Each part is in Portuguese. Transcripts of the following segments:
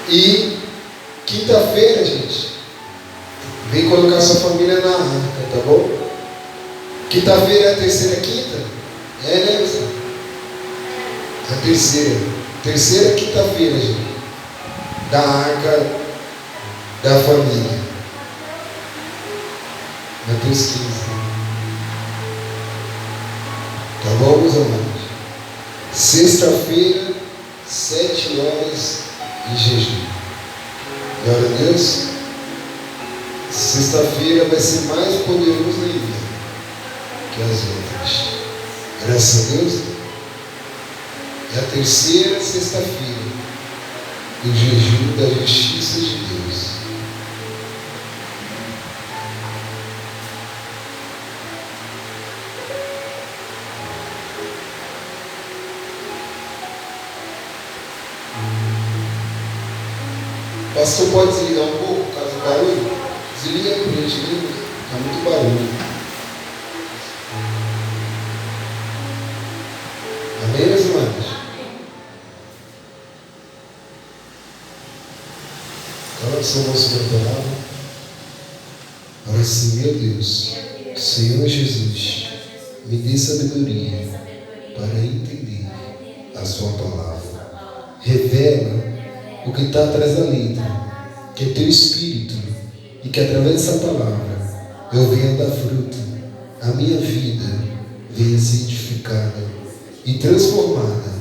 E quinta-feira, gente, vem colocar sua família na arca, tá bom? Quinta-feira é a terceira quinta? É, né, Luciano? A terceira quinta-feira, gente, da arca da família. Mateus 15. Tá bom, meus amados? Sexta-feira, 7 horas de jejum. Glória a Deus. Sexta-feira vai ser mais poderoso ainda que as outras. Graças a Deus. É a terceira sexta-feira do jejum da justiça de Deus. Pastor, pode desligar um pouco, por causa do barulho? Desliga aí, por gentileza. Está muito barulho. Amém, meus irmãos? Coloque seu rosto sobre a palavra. Ora assim, meu Deus, Senhor Jesus, me dê sabedoria para entender a sua palavra. Revela o que está atrás da letra, que é teu Espírito, e que através dessa palavra eu venha dar fruto, a minha vida venha ser edificada e transformada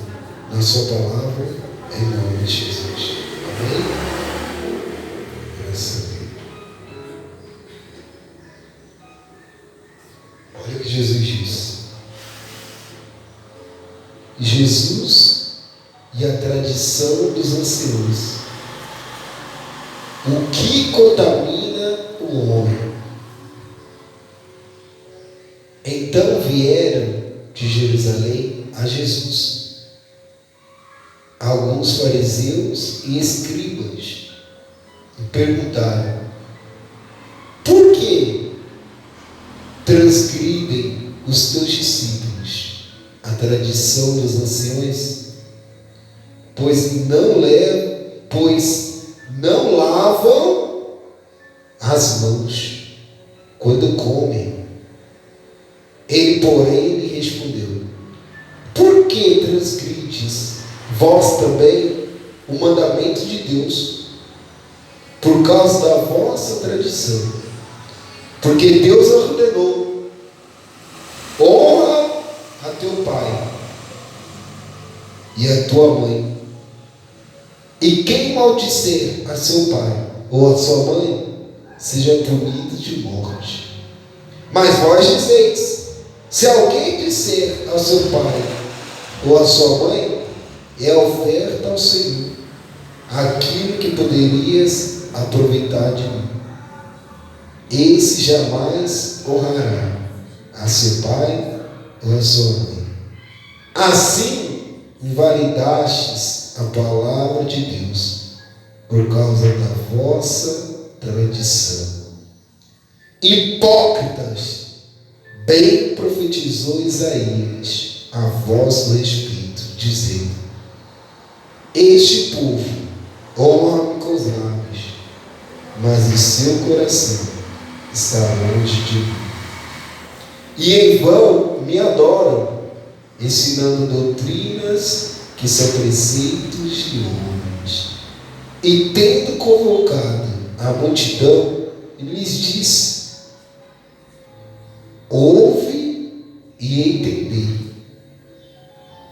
na sua palavra, em nome de Jesus. Amém? Graças a Deus. Olha o que Jesus disse. Jesus e a tradição dos anciãos. O que contamina o homem? Então vieram de Jerusalém a Jesus alguns fariseus e escribas e perguntaram: por que transgridem os teus discípulos a tradição dos anciões? Pois não lavam as mãos quando comem. Ele, porém, lhe respondeu: por que transgrides vós também o mandamento de Deus, por causa da vossa tradição? Porque Deus ordenou: honra a teu pai e a tua mãe, e quem maldizer a seu pai ou a sua mãe, seja punido de morte. Mas vós dizeis: se alguém disser ao seu pai ou à sua mãe, é oferta ao Senhor aquilo que poderias aproveitar de mim. Esse jamais honrará a seu pai ou a sua mãe. Assim invalidastes a palavra de Deus por causa da vossa tradição. Hipócritas, bem profetizou Isaías a vosso respeito, dizendo: este povo honra-me com os lábios, mas o seu coração está longe de mim. E em vão me adoram, ensinando doutrinas que são preceitos de homens. E tendo convocado a multidão, lhes disse: ouve e entendei.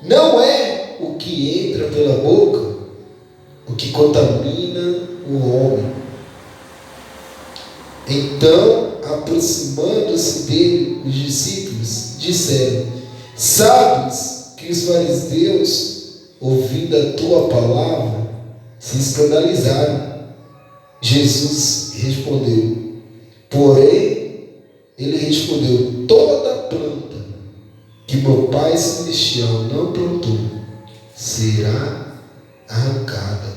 Não é o que entra pela boca o que contamina o homem. Então, aproximando-se dele, os discípulos disseram: sabes que os fariseus, ouvindo a tua palavra, se escandalizaram. Jesus respondeu, porém, ele respondeu: toda planta que meu Pai Celestial não plantou será arrancada.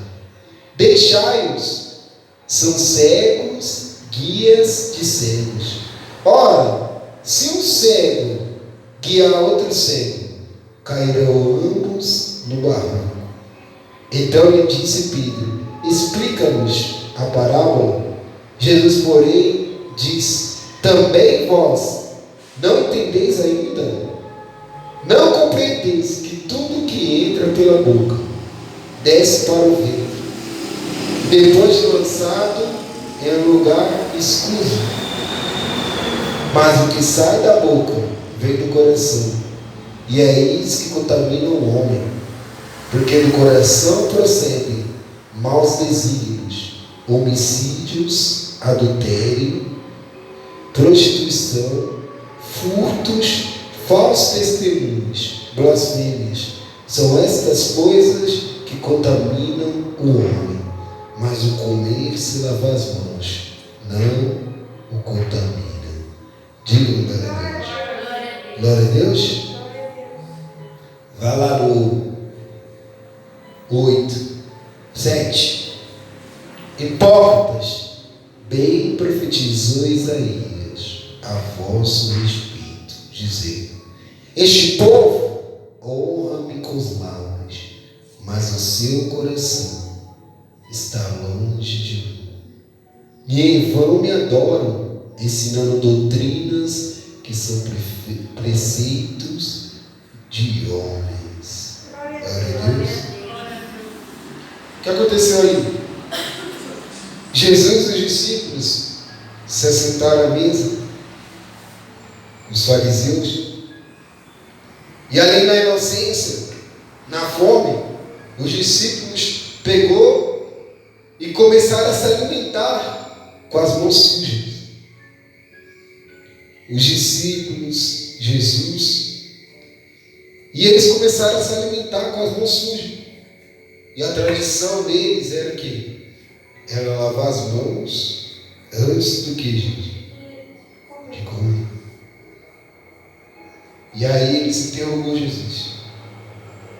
Deixai-os, são cegos, guias de cegos. Ora, se um cego guiar outro cego, cairão ambos no barranco. Então lhe disse Pedro: explica-nos a parábola. Jesus, porém, diz: também vós não entendeis ainda? Não compreendeis que tudo que entra pela boca desce para o ventre, depois de lançado em um lugar escuso? Mas o que sai da boca vem do coração, e é isso que contamina o homem, porque do coração procedem maus desígnios, homicídios, adultério, prostituição, furtos, falsos testemunhos, blasfêmias. São estas coisas que contaminam o homem, mas o comer se lavar as mãos não o contamina. Diga glória a Deus. Glória a Deus. Vai lá no 8, 7. Hipócritas, bem profetizou Isaías a vosso respeito, dizendo: este povo honra-me com os lábios, mas o seu coração está longe de mim. E em vão me adoram, ensinando doutrinas que são preceitos de homens. Glória a Deus. O que aconteceu aí? Jesus e os discípulos se assentaram à mesa, os fariseus, e ali na inocência, na fome, os discípulos pegou e começaram a se alimentar com as mãos sujas. Os discípulos, Jesus, e eles começaram a se alimentar com as mãos sujas. E a tradição deles era o quê? Era lavar as mãos antes do que, gente? De comer. E aí eles interrogou Jesus.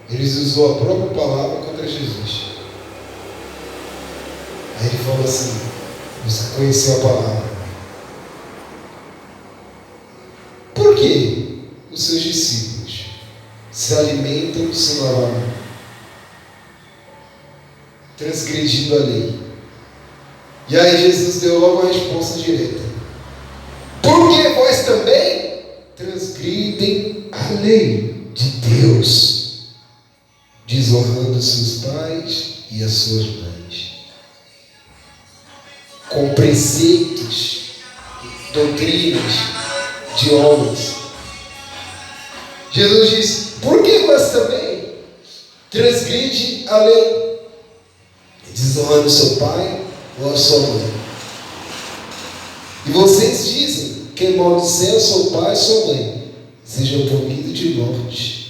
Eles usou a própria palavra contra Jesus. Aí ele falou assim: você conheceu a palavra. Por que os seus discípulos se alimentam sem lavar a mão, transgredindo a lei? E aí Jesus deu logo uma resposta direta: porque vós também transgridem a lei de Deus, desonrando seus pais e as suas mães, com preceitos, doutrinas de homens. Jesus diz: por que vós também transgridem a lei, desonrando seu pai ou a sua mãe? E vocês dizem: quem maldizer seu pai e sua mãe, seja punido de morte.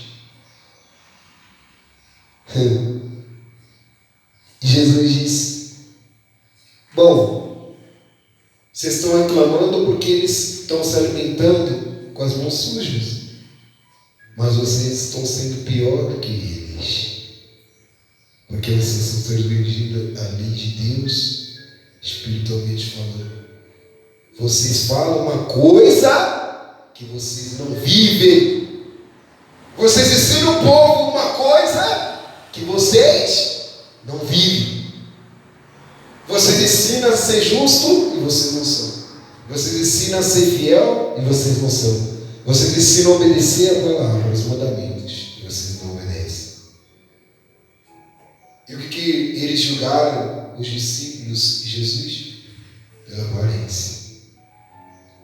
E Jesus disse: bom, vocês estão reclamando porque eles estão se alimentando com as mãos sujas, mas vocês estão sendo pior do que eles, porque vocês estão transgredindo a lei de Deus, espiritualmente falando. Vocês falam uma coisa que vocês não vivem. Vocês ensinam o povo uma coisa que vocês não vivem. Vocês ensinam a ser justo e vocês não são. Vocês ensinam a ser fiel e vocês não são. Vocês ensinam a obedecer a palavra, os mandamentos, e vocês não obedecem. E o que eles julgaram, os discípulos de Jesus? Pela aparência.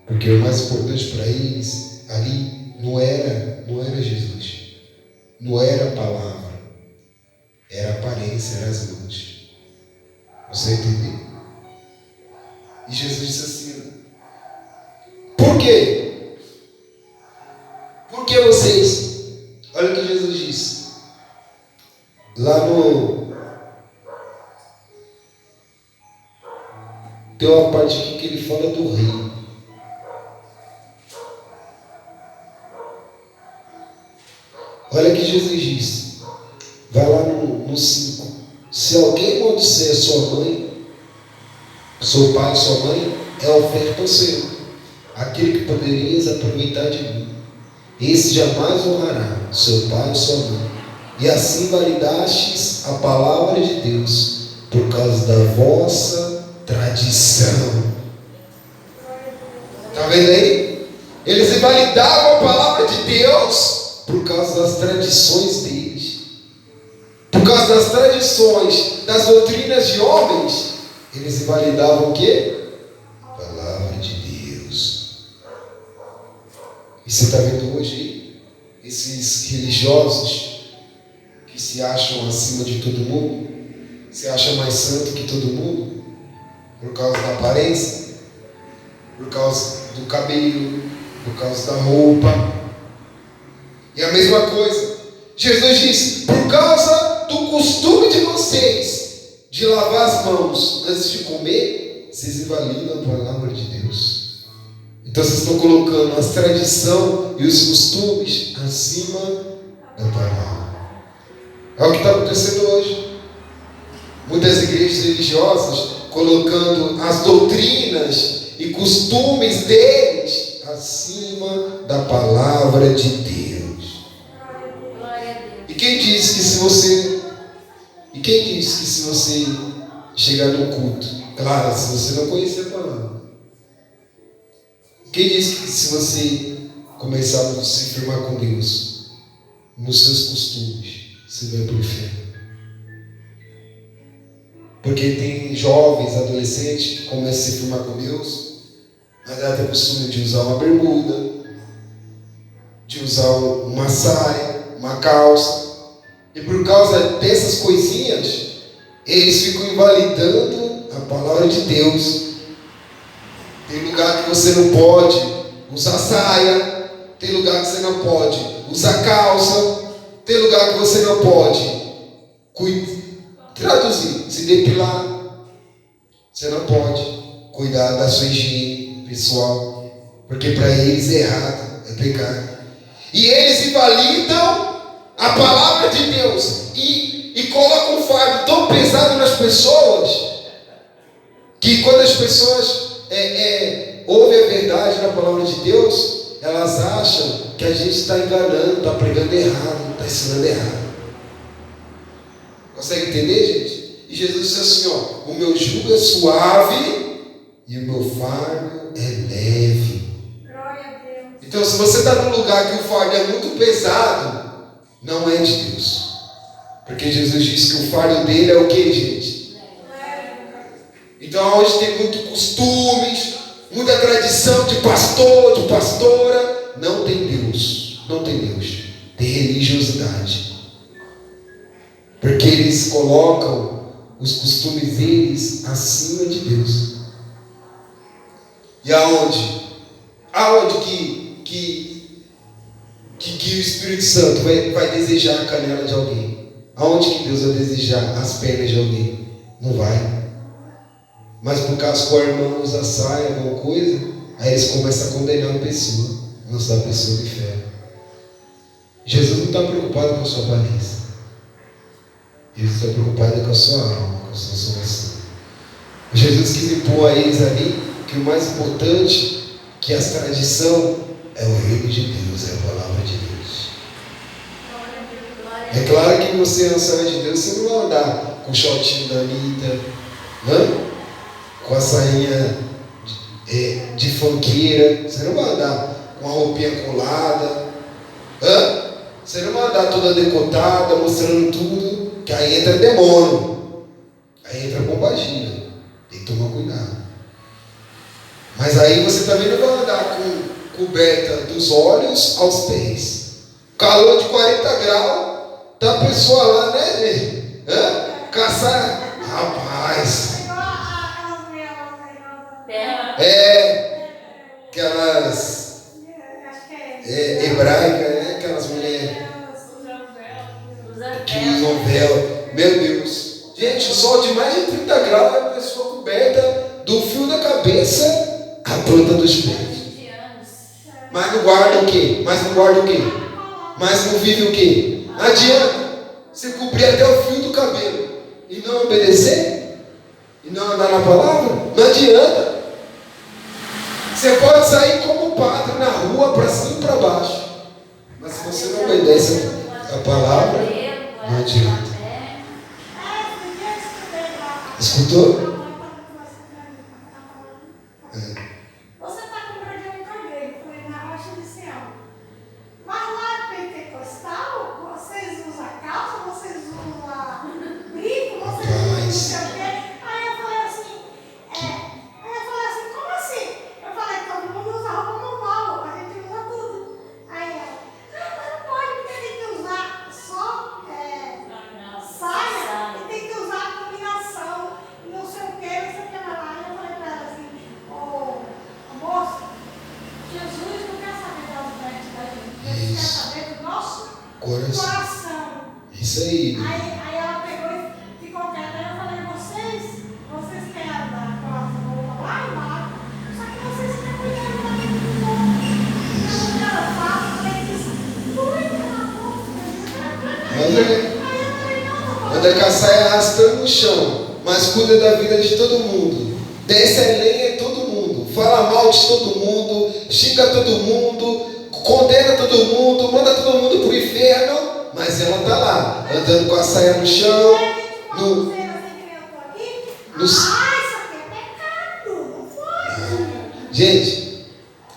Porque o mais importante para eles ali não era Jesus, não era a palavra, era a aparência, eram as mãos. Você entendeu? E Jesus disse assim: por quê? Por que vocês? Olha o que Jesus disse lá no... Tem uma parte aqui que ele fala do rei. Olha que Jesus disse. Vai lá no 5. Se alguém maldizer sua mãe, seu pai, sua mãe, é oferta ao Senhor. Aquele que poderias aproveitar de mim, esse jamais honrará seu pai e sua mãe. E assim validastes a palavra de Deus. por causa da vossa tradição. Está vendo aí? Eles invalidavam a palavra de Deus por causa das tradições deles. Por causa das tradições, das doutrinas de homens, eles invalidavam o quê? A palavra de Deus. E você está vendo hoje aí? Esses religiosos que se acham acima de todo mundo, se acham mais santo que todo mundo, por causa da aparência, por causa do cabelo, por causa da roupa. E a mesma coisa, Jesus disse, por causa do costume de vocês de lavar as mãos antes de comer, vocês invalidam a palavra de Deus. Então vocês estão colocando as tradições e os costumes acima da palavra. É o que está acontecendo hoje. Muitas igrejas religiosas colocando as doutrinas e costumes deles acima da palavra de Deus. E quem disse que se você chegar no culto, claro, se você não conhecer a palavra, quem disse que se você começar a se firmar com Deus nos seus costumes, você vai para o inferno? Porque tem jovens, adolescentes que começam a se firmar com Deus, mas ela tem o costume de usar uma bermuda, de usar uma saia, uma calça. E por causa dessas coisinhas, eles ficam invalidando a palavra de Deus. Tem lugar que você não pode usar saia, tem lugar que você não pode usar calça, tem lugar que você não pode traduzir, se depilar. Você não pode cuidar da sua higiene pessoal, porque para eles é errado, é pecado. E eles invalidam a palavra de Deus e colocam um fardo tão pesado nas pessoas que quando as pessoas ouvem a verdade na palavra de Deus, elas acham que a gente está enganando, está pregando errado, está ensinando errado. Consegue entender, gente? E Jesus disse assim, ó, o meu jugo é suave e o meu fardo é leve. Então, se você está num lugar que o fardo é muito pesado, não é de Deus. Porque Jesus disse que o fardo dele é o que, gente? Então, onde tem muito costumes, muita tradição de pastor, de pastora, não tem Deus. Não tem Deus. Tem religiosidade. Porque eles colocam os costumes deles acima de Deus. E aonde? Aonde que o Espírito Santo vai desejar a canela de alguém? Aonde que Deus vai desejar as pernas de alguém? Não vai. Mas por causa que o irmão usa saia, alguma coisa, aí eles começam a condenar a pessoa, lançar a pessoa no inferno. Jesus não está preocupado com a sua aparência. Jesus está preocupado com a sua alma, com a sua salvação. Jesus quis impor a eles ali que o mais importante que as tradições é o reino de Deus, é a palavra de Deus. É claro que você é um servo de Deus, você não vai andar com o shortinho da Anitta, com a sainha de funkeira, você não vai andar com a roupinha colada, você não vai andar toda decotada, mostrando tudo, que aí entra demônio, aí entra pombagira, tem que tomar cuidado. Mas aí você também não vai andar com coberta dos olhos aos pés. Calor de 40 graus, tá a pessoa lá, né, gente? Caçar. Rapaz. Aquelas hebraicas, né? Aquelas mulheres que usam véu. Meu Deus. Gente, o sol de mais de 30 graus, a pessoa coberta do fio da cabeça a planta dos pés. Mas não guarda o quê? Mas não vive o quê? Não adianta você cobrir até o fio do cabelo e não obedecer? E não andar na palavra? Não adianta. Você pode sair como padre na rua, para cima e para baixo. Mas se você não obedece a palavra, não adianta. Escutou? Você está com problema carneiro, foi na rocha de Sião. Mas lá pentecostal, vocês usam calça, vocês usam brinco, vocês usam não sei o quê. Aí eu falei assim, como assim? Eu falei, todo mundo usa roupa normal, a gente usa tudo. Aí ela, mas não pode, porque tem que usar só saia e tem que usar combinação, não sei o quê, não sei o que lá. Aí eu falei pra ela assim, moça, Jesus não quer saber das vestes da gente, Jesus quer saber do nosso coração. Isso aí. Aí ela pegou e ficou quieta. Aí eu falei, vocês querem andar com as roupas lá embaixo, só que vocês ficam cuidando da vida do povo. Então, ela fala, eu falei, cuida na boca. Aí eu falei, não. Anda com a saia arrastando no chão, mas cuida da vida de todo mundo. Desce a lenha em todo mundo. Fala mal de todo mundo. Xinga todo mundo. Condena todo mundo. Manda todo mundo pro inferno. Mas ela tá lá, andando com a saia no chão. Isso aqui é pecado. Não pode. Gente,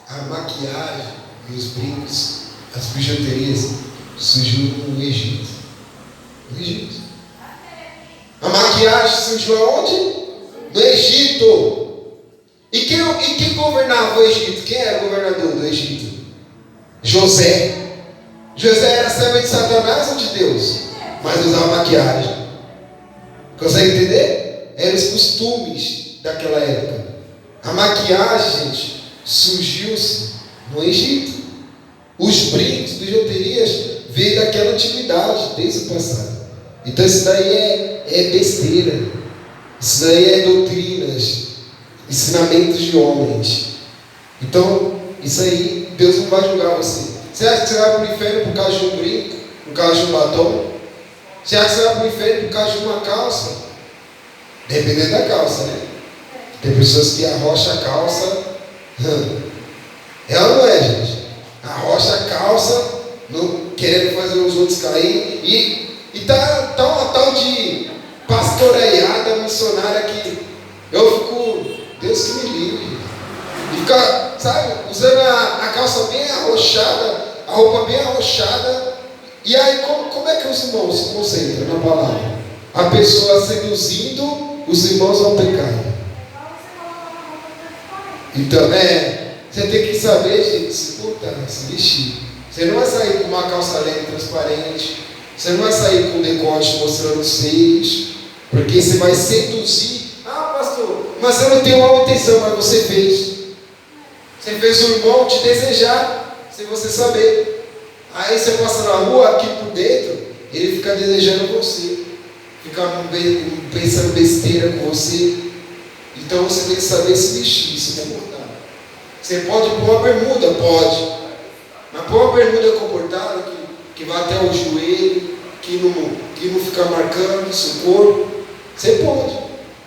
a maquiagem e os brincos, as bijuterias surgiu no Egito. No Egito. A maquiagem surgiu aonde? No Egito. E quem governava o Egito? Quem era o governador do Egito? José. José era servo de Satanás ou de Deus? Mas usava maquiagem. Consegue entender? Eram os costumes daquela época. A maquiagem, gente, surgiu no Egito. Os brincos, bijuterias, veio daquela antiguidade, desde o passado. Então isso daí é besteira. Isso daí é doutrinas, ensinamentos de homens. Então, isso aí, Deus não vai julgar você. Você acha que você vai para o inferno por causa de um brinco, por causa de um batom? Você acha que você vai para o inferno por causa de uma calça? Dependendo da calça, né? Tem pessoas que arrocham a calça. É ou não é, gente? Arrocha a calça, querendo fazer os outros cair. E tá uma tal de pastoreada missionária que eu fico, Deus que me livre. E fica, sabe, usando a calça bem arrochada, a roupa bem arrochada. E aí, como é que os irmãos se concentram na palavra? A pessoa seduzindo os irmãos ao pecado. Então, você tem que saber, gente, se portar, se vestir. Você não vai sair com uma calça leve transparente. Você não vai sair com decote mostrando os seios. Porque você vai seduzir. Ah, pastor, mas eu não tenho uma intenção, mas você fez. Você fez o irmão te desejar, sem você saber. Aí você passa na rua, aqui por dentro, ele fica desejando você. Fica pensando besteira com você. Então você tem que saber se vestir, se comportar. Você pode pôr uma bermuda? Pode. Mas pôr uma bermuda comportada que vai até o joelho, que não fica marcando o seu corpo. Você pode.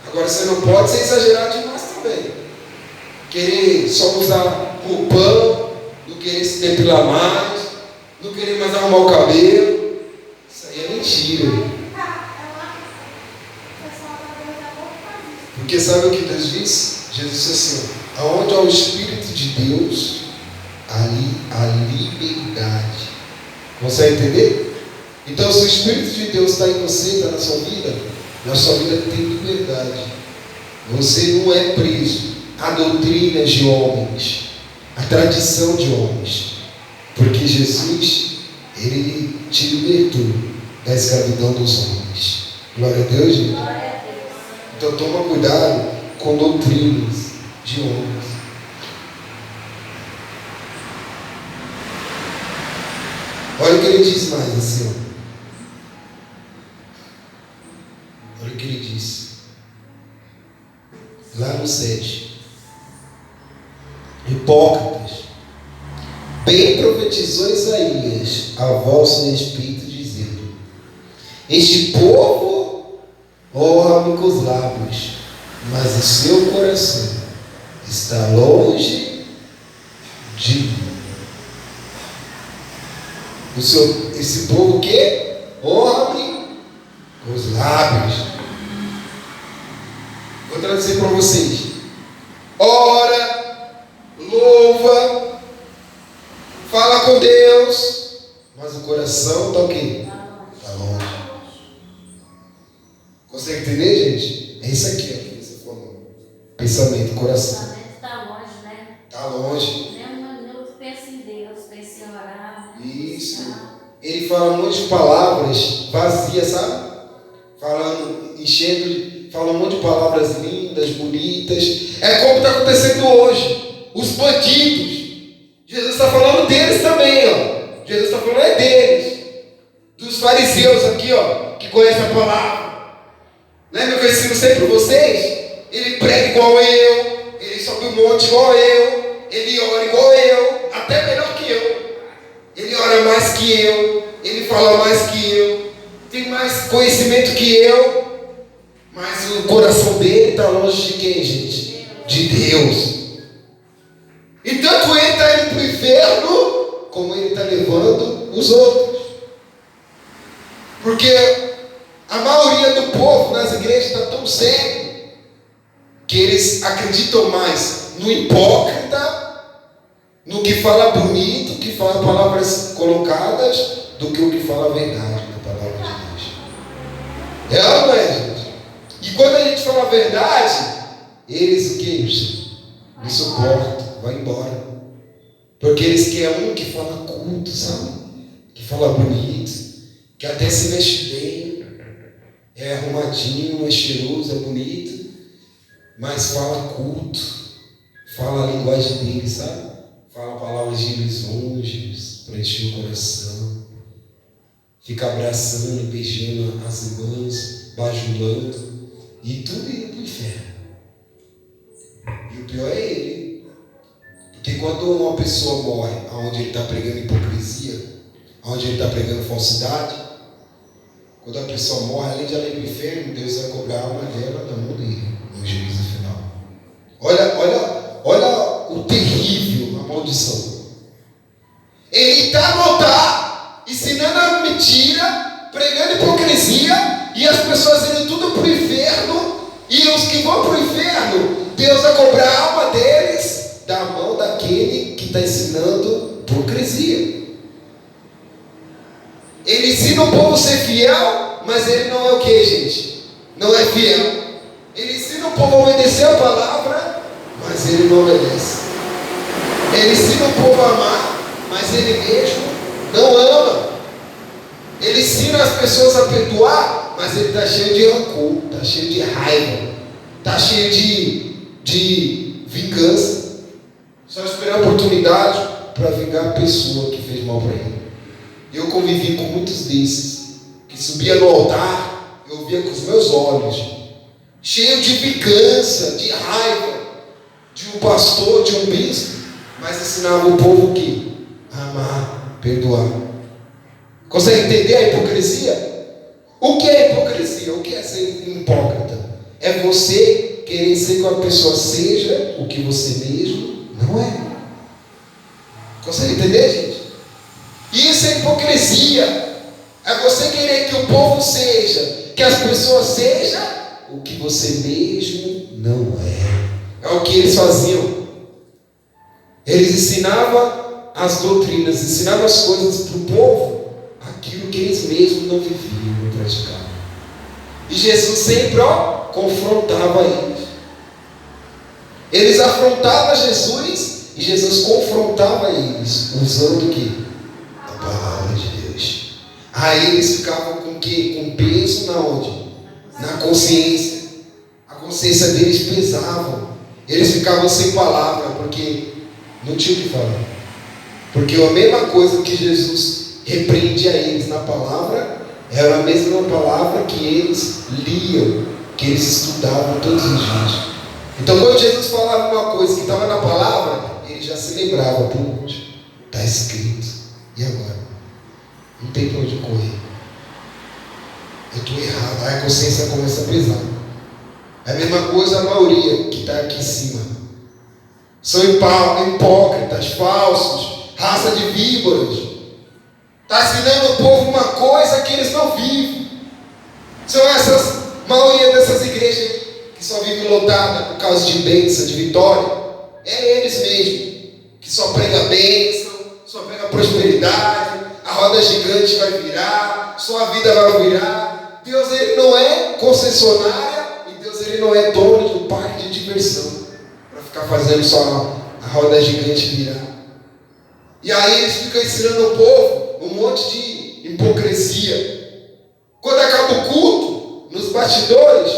Agora você não pode ser exagerado demais também. Querer só usar roupão, não querer se depilar mais, não querer mais arrumar o cabelo. Isso aí é mentira. Porque sabe o que Deus disse? Jesus disse assim: aonde há o Espírito de Deus, ali há liberdade. Consegue entender? Então, se o Espírito de Deus está em você, está na sua vida tem liberdade. Você não é preso a doutrinas de homens, a tradição de homens. Porque Jesus, Ele te libertou da escravidão dos homens. Glória a Deus, gente. Então toma cuidado com doutrinas de homens. Olha o que ele diz mais assim. Olha o que ele diz. Lá no 7. Hipócritas, bem profetizou Isaías a vosso respeito, dizendo: este povo honra-me com os lábios, mas o seu coração está longe de mim. Esse povo que honra-me com os lábios, Vou traduzir para vocês. Ora, louva, fala com Deus, mas o coração está o quê? Está longe. Consegue entender, gente? É isso aqui, ó, que você falou. Pensamento, coração. Está longe, né? Está longe. Nem um minuto pensa em Deus, pensa em orar. Isso. Ele fala um monte de palavras vazias, sabe? Fala um monte de palavras lindas, bonitas. É como está acontecendo hoje. Os bandidos. Jesus está falando deles também, ó. Jesus está falando deles. Dos fariseus aqui, ó, que conhecem a palavra. Lembra que eu ensino sempre vocês? Ele prega igual eu, ele sobe o monte igual eu, ele ora igual eu, até melhor que eu. Ele ora mais que eu, ele fala mais que eu, tem mais conhecimento que eu, mas o coração dele está longe de quem, gente? De Deus. E tanto ele está indo para o inferno, como ele está levando os outros. Porque a maioria do povo nas igrejas está tão cego que eles acreditam mais no hipócrita, no que fala bonito, que fala palavras colocadas, do que o que fala a verdade na palavra de Deus. É ou não é, gente? E quando a gente fala a verdade, eles o que? Não suportam, vai embora. Porque eles querem um que fala culto, sabe? Que fala bonito, que até se veste bem, é arrumadinho, é cheiroso, é bonito, mas fala culto, fala a linguagem dele, sabe? Fala palavras de lisonjas para encher o coração, fica abraçando, beijando as irmãs, bajulando, e tudo indo para o inferno. E o pior é ele, porque quando uma pessoa morre onde ele está pregando hipocrisia, onde ele está pregando falsidade, quando a pessoa morre, além de ela ir para o inferno, Deus vai cobrar a alma dela da mão dele no juízo final. Olha o terrível, a maldição. Ele está no altar, ensinando a mentira, pregando hipocrisia, e as pessoas indo tudo para o inferno, e os que vão para o inferno, Deus vai cobrar a alma deles da mão daquele que está ensinando hipocrisia. Ele ensina o povo a ser fiel, mas ele não é o que, gente? Não é fiel. Ele ensina o povo a obedecer a palavra, mas ele não obedece. Ele ensina o povo a amar, mas ele mesmo não ama. Ele ensina as pessoas a perdoar, mas ele está cheio de rancor, está cheio de raiva, está cheio de vingança. Só esperar a oportunidade para vingar a pessoa que fez mal para ele. Eu convivi com muitos desses, que subia no altar, eu via com os meus olhos, cheio de vingança, de raiva, de um pastor, de um bispo, mas ensinava o povo o quê? A amar, perdoar. Consegue entender a hipocrisia? O que é hipocrisia? O que é ser hipócrita? É você querer ser que a pessoa seja o que você mesmo não é. Consegue entender, gente? Isso é hipocrisia. É você querer que o povo seja, que as pessoas sejam o que você mesmo não é. É o que eles faziam. Eles ensinavam as doutrinas, ensinavam as coisas para o povo, aquilo que eles mesmos não viviam, não praticavam. E Jesus sempre confrontava eles. Eles afrontavam Jesus e Jesus confrontava eles, usando o quê? A palavra de Deus. Aí eles ficavam com o quê? Com peso na onde? Na consciência. A consciência deles pesava. Eles ficavam sem palavra, porque não tinha o que falar. Porque a mesma coisa que Jesus repreendia a eles na palavra, era a mesma palavra que eles liam, que eles estudavam todos os dias. Então quando Jesus falava uma coisa que estava na palavra, ele já se lembrava, putz, está escrito. E agora? Não tem para onde correr. Eu estou errado. Aí a consciência começa a pesar. É a mesma coisa a maioria que está aqui em cima. São hipócritas, falsos, raça de víboras. Está ensinando o povo uma coisa que eles não vivem. São essas, maioria dessas igrejas que só vive lotada por causa de bênção, de vitória. É eles mesmo, que só prega bênção, só prega prosperidade, a roda gigante vai virar, sua vida vai virar. Deus, ele não é concessionária e Deus, ele não é dono de um parque de diversão para ficar fazendo só a roda gigante virar. E aí eles ficam ensinando o povo um monte de hipocrisia. Quando acaba o culto, nos bastidores,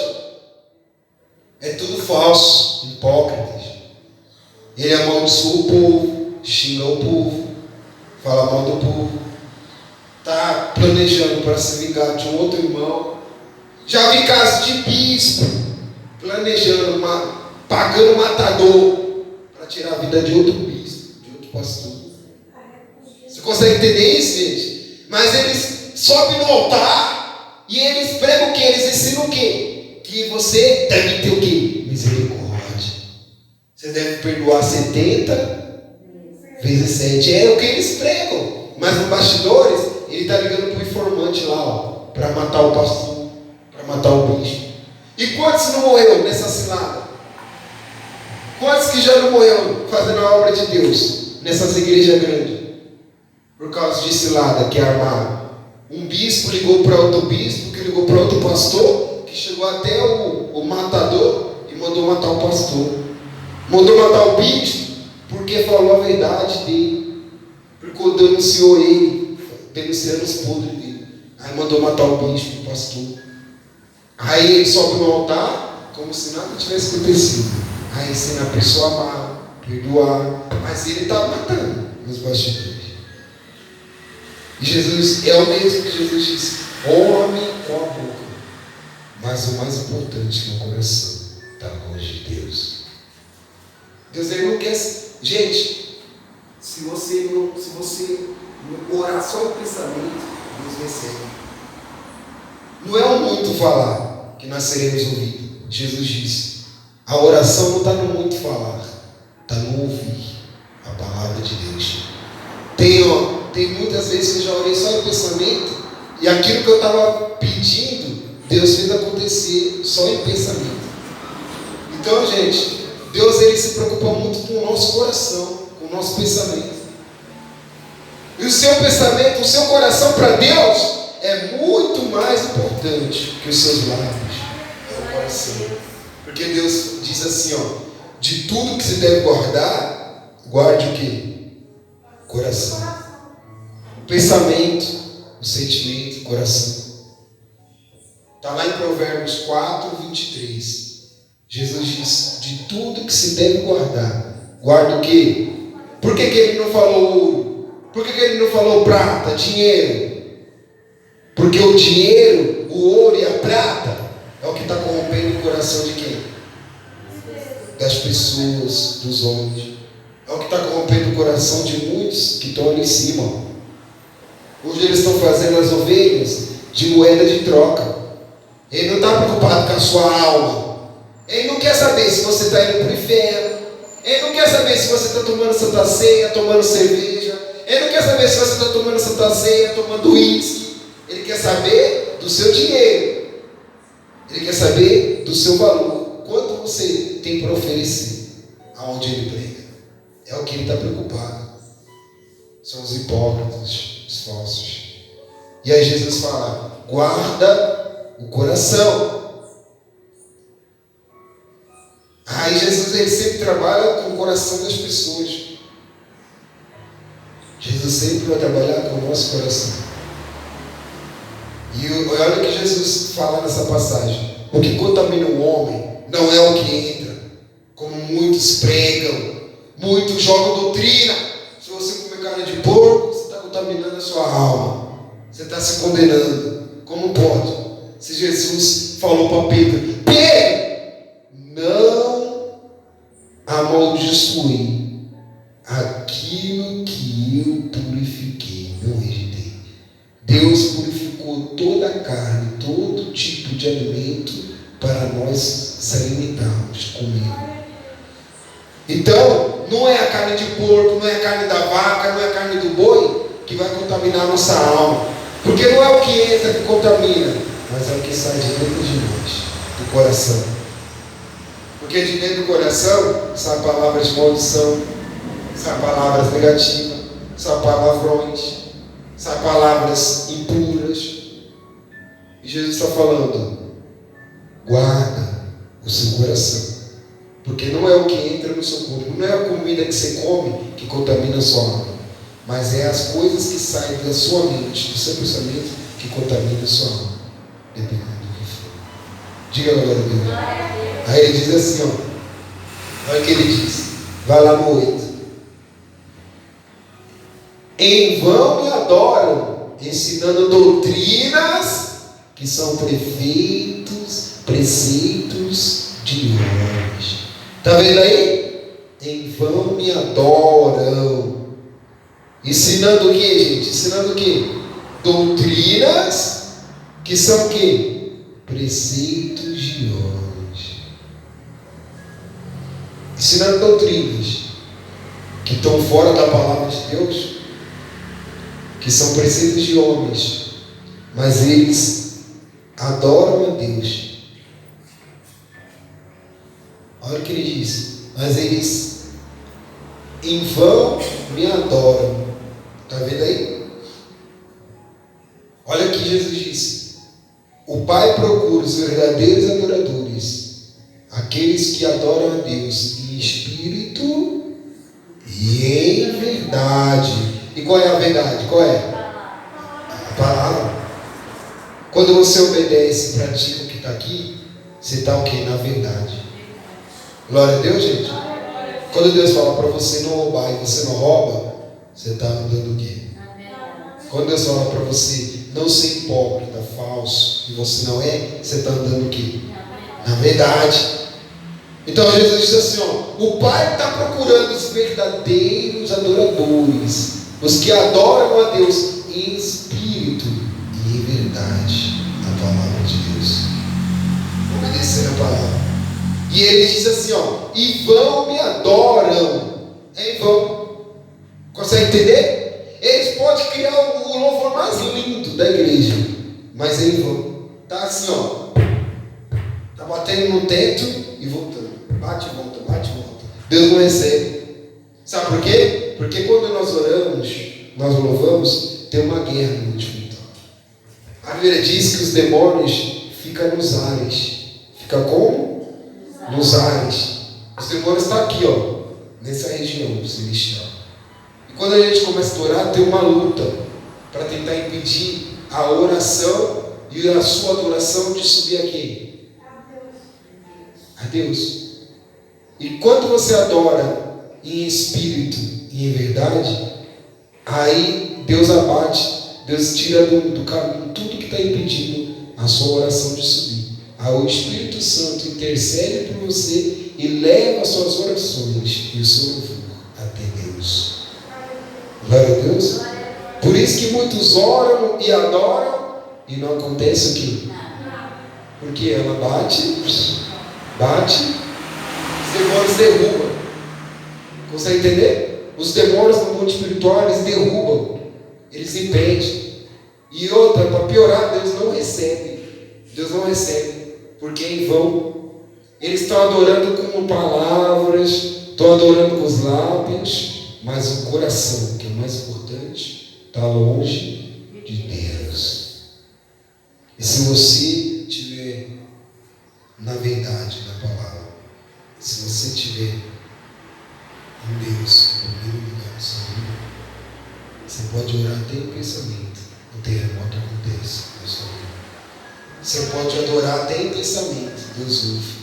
é tudo falso, hipócritas. Ele amaldiçoa o povo, xinga o povo, fala mal do povo, está planejando para se vingar de um outro irmão. Já vi casos de bispo planejando, pagando matador para tirar a vida de outro bispo, de outro pastor. Você consegue entender isso, gente? Mas eles sobem no altar e eles pregam o quê? Eles ensinam o quê? Que você deve ter o quê? Misericórdia. Você deve perdoar 70 vezes 7. É o que eles pregam. Mas nos bastidores, ele está ligando para o informante lá, para matar o pastor, para matar o bispo. E quantos não morreram nessa cilada? Quantos que já não morreram fazendo a obra de Deus nessas igrejas grandes? Por causa de cilada que armaram. Um bispo ligou para outro bispo, que ligou para outro pastor, que chegou até o matador e mandou matar o pastor. Mandou matar o bispo porque falou a verdade dele. Porque denunciou ele, denunciando os podres dele. Aí mandou matar o bispo, o pastor. Aí ele sobe no altar como se nada tivesse acontecido. Aí ensina a pessoa a amar, perdoar. Mas ele está matando nos bastidores. E Jesus é o mesmo que Jesus disse: honre com a boca, mas o mais importante que o coração está longe de Deus. Deus, ele não quer. Gente, se você orar só em pensamento, Deus recebe. Não é o muito falar que nós seremos ouvidos. Jesus disse: a oração não está no muito falar, está no ouvir a palavra de Deus. Tem muitas vezes que eu já orei só em pensamento e aquilo que eu estava pedindo, Deus fez acontecer só em pensamento. Então, gente, Deus, ele se preocupa muito com o nosso coração, com o nosso pensamento. E o seu pensamento, o seu coração para Deus é muito mais importante que os seus lábios. É o coração. Porque Deus diz assim, ó: de tudo que se deve guardar, guarde o quê? Coração. O pensamento, o sentimento, o coração. Está lá em Provérbios 4, 23. Jesus diz: de tudo que se deve guardar, guarda o quê? Por que ele não falou ouro? Por que ele não falou prata, dinheiro? Porque o dinheiro, o ouro e a prata é o que está corrompendo o coração de quem? Das pessoas, dos homens. É o que está corrompendo o coração de muitos que estão ali em cima. Hoje eles estão fazendo as ovelhas de moeda de troca. Ele não está preocupado com a sua alma. Ele não quer saber se você está indo para o inferno. Ele não quer saber se você está tomando Santa Ceia, tomando cerveja. Ele não quer saber se você está tomando Santa Ceia, tomando uísque. Ele quer saber do seu dinheiro. Ele quer saber do seu valor. Quanto você tem para oferecer aonde ele prega. É o que ele está preocupado. São os hipócritas, os falsos. E aí Jesus fala: guarda o coração. Aí Jesus, ele sempre trabalha com o coração das pessoas. Jesus sempre vai trabalhar com o nosso coração. E olha o que Jesus fala nessa passagem: o que contamina o homem não é o que entra, como muitos pregam, muitos jogam doutrina. Se você comer carne de porco, você está contaminando a sua alma, você está se condenando. Como pode? Se Jesus falou para Pedro: Pedro, não amaldiçoe aquilo que eu purifiquei, não rejeitei. Deus purificou toda a carne, todo tipo de alimento para nós se alimentarmos, comer. Então, não é a carne de porco, não é a carne da vaca, não é a carne do boi que vai contaminar a nossa alma. Porque não é o que entra que contamina, mas é o que sai de dentro de nós, do coração. Porque de dentro do coração saem palavras de maldição, saem palavras negativas, saem palavrões, saem palavras impuras. E Jesus está falando, guarda o seu coração. Porque não é o que entra no seu corpo, não é a comida que você come que contamina a sua alma, mas é as coisas que saem da sua mente, do seu pensamento, que contaminam a sua alma, dependendo do que for. Diga glória a Deus. Aí ele diz assim, ó, olha o que ele diz, vai lá no 8. Em vão me adoram, ensinando doutrinas que são preceitos de homens. Está vendo aí? Em vão me adoram. Ensinando o que, gente? Ensinando o que? Doutrinas que são o que? Preceitos de homens. Ensinando doutrinas que estão fora da palavra de Deus, que são preceitos de homens, mas eles adoram a Deus. Olha o que ele diz. Mas eles em vão me adoram. Está vendo aí? Olha o que Jesus disse. O Pai procura os verdadeiros adoradores, aqueles que adoram a Deus em espírito e em verdade. E qual é a verdade? Qual é? A palavra. Quando você obedece e pratica o que está aqui, você está o que? Na verdade. Glória a Deus, gente. Quando Deus fala para você não roubar e você não rouba, você está andando o quê? Quando Deus fala para você não ser hipócrita, falso, e você não é, você está andando o quê? Na verdade. Então Jesus diz assim, ó, o Pai está procurando os verdadeiros adoradores, os que adoram a Deus em espírito e em verdade. A palavra de Deus. Obedecer a palavra. E ele diz assim, ó, e vão me adoram. É em vão. Consegue entender? Eles podem criar o louvor mais lindo da igreja, mas é em vão. Tá assim, ó. Tá batendo no teto e voltando. Bate e volta, bate e volta. Deus não recebe. Sabe por quê? Porque quando nós oramos, nós louvamos, tem uma guerra no último então. A Bíblia diz que os demônios ficam nos ares. Fica como? Nos ares. Os demônios estão aqui, ó, nessa região celestial. E quando a gente começa a orar, tem uma luta para tentar impedir a oração e a sua adoração de subir aqui. A Deus. E quando você adora em espírito e em verdade, aí Deus abate, Deus tira do caminho tudo que está impedindo a sua oração de subir. Aí o Espírito Santo intercede por você e leva as suas orações e o seu louvor até Deus. Glória a Deus. Por isso que muitos oram e adoram e não acontece o quê? Porque ela bate, os demônios derrubam. Consegue entender? Os demônios no mundo espiritual, eles derrubam, eles impedem. E outra, para piorar, Deus não recebe. Deus não recebe. Porque em vão, eles estão adorando com palavras, estão adorando com os lábios, mas o coração, que é o mais importante, está longe de Deus. E se você estiver na verdade da palavra, se você estiver em Deus, no primeiro lugar da sua vida, você pode orar até em pensamento, o terremoto acontece na sua vida. Você pode adorar até em pensamento, Deus ouve.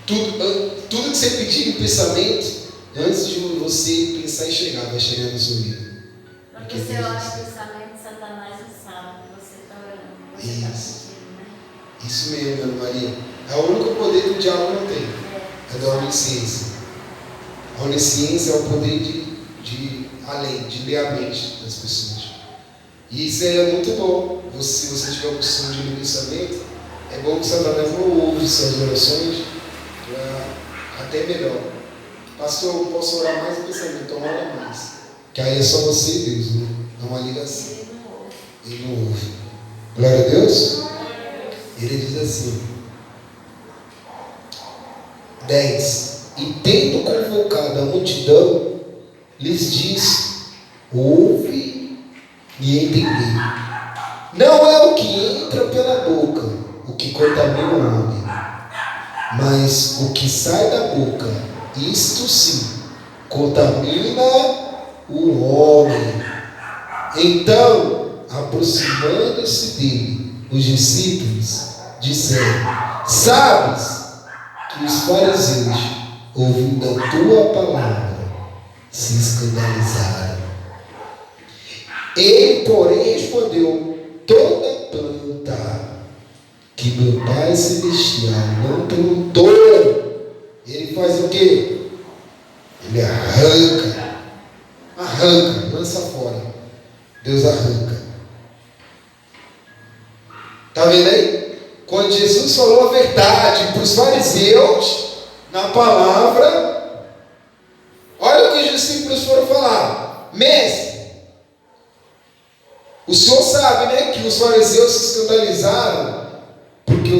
Tudo que você pedir em pensamento, antes de você pensar em chegar, vai chegar na sua vida. Quando você ora em pensamento, Satanás não sabe que você está orando. Você está pedindo, né? Isso mesmo, Ana Maria. É o único poder que o diabo não tem. É da onisciência. A onisciência é o poder de além, de ler a mente das pessoas. E isso é muito bom. Se você tiver a opção de ler pensamento, é bom que Satanás não ouve suas orações, até melhor. Pastor, eu posso orar mais no pensamento, então ora mais. Que aí é só você e Deus, né? É uma ligação. Ele não ouve. Glória a Deus. Ele diz assim: 10. E tendo convocado a multidão, lhes disse: ouve e entendei. Não é o que entra pela boca o que contamina o homem, mas o que sai da boca, isto sim, contamina o homem. Então, aproximando-se dele, os discípulos disseram: sabes que os fariseus, ouvindo a tua palavra, se escandalizaram. Ele, porém, respondeu: toda planta que meu Pai Celestial não plantou, ele faz o quê? Ele arranca, lança fora. Deus arranca. Está vendo aí? Quando Jesus falou a verdade para os fariseus, na palavra, olha o que os discípulos foram falar: mestre, o senhor sabe, né, que os fariseus se escandalizaram porque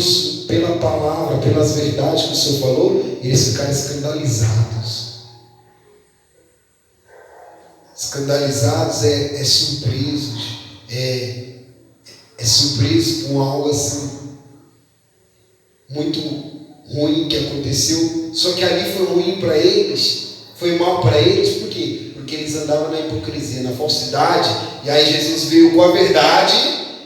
pela palavra, pelas verdades que o senhor falou, eles ficaram escandalizados. Escandalizados é surpresos, é surpreso com algo assim muito ruim que aconteceu. Só que ali foi ruim para eles, foi mal para eles, por quê? Porque eles andavam na hipocrisia, na falsidade, e aí Jesus veio com a verdade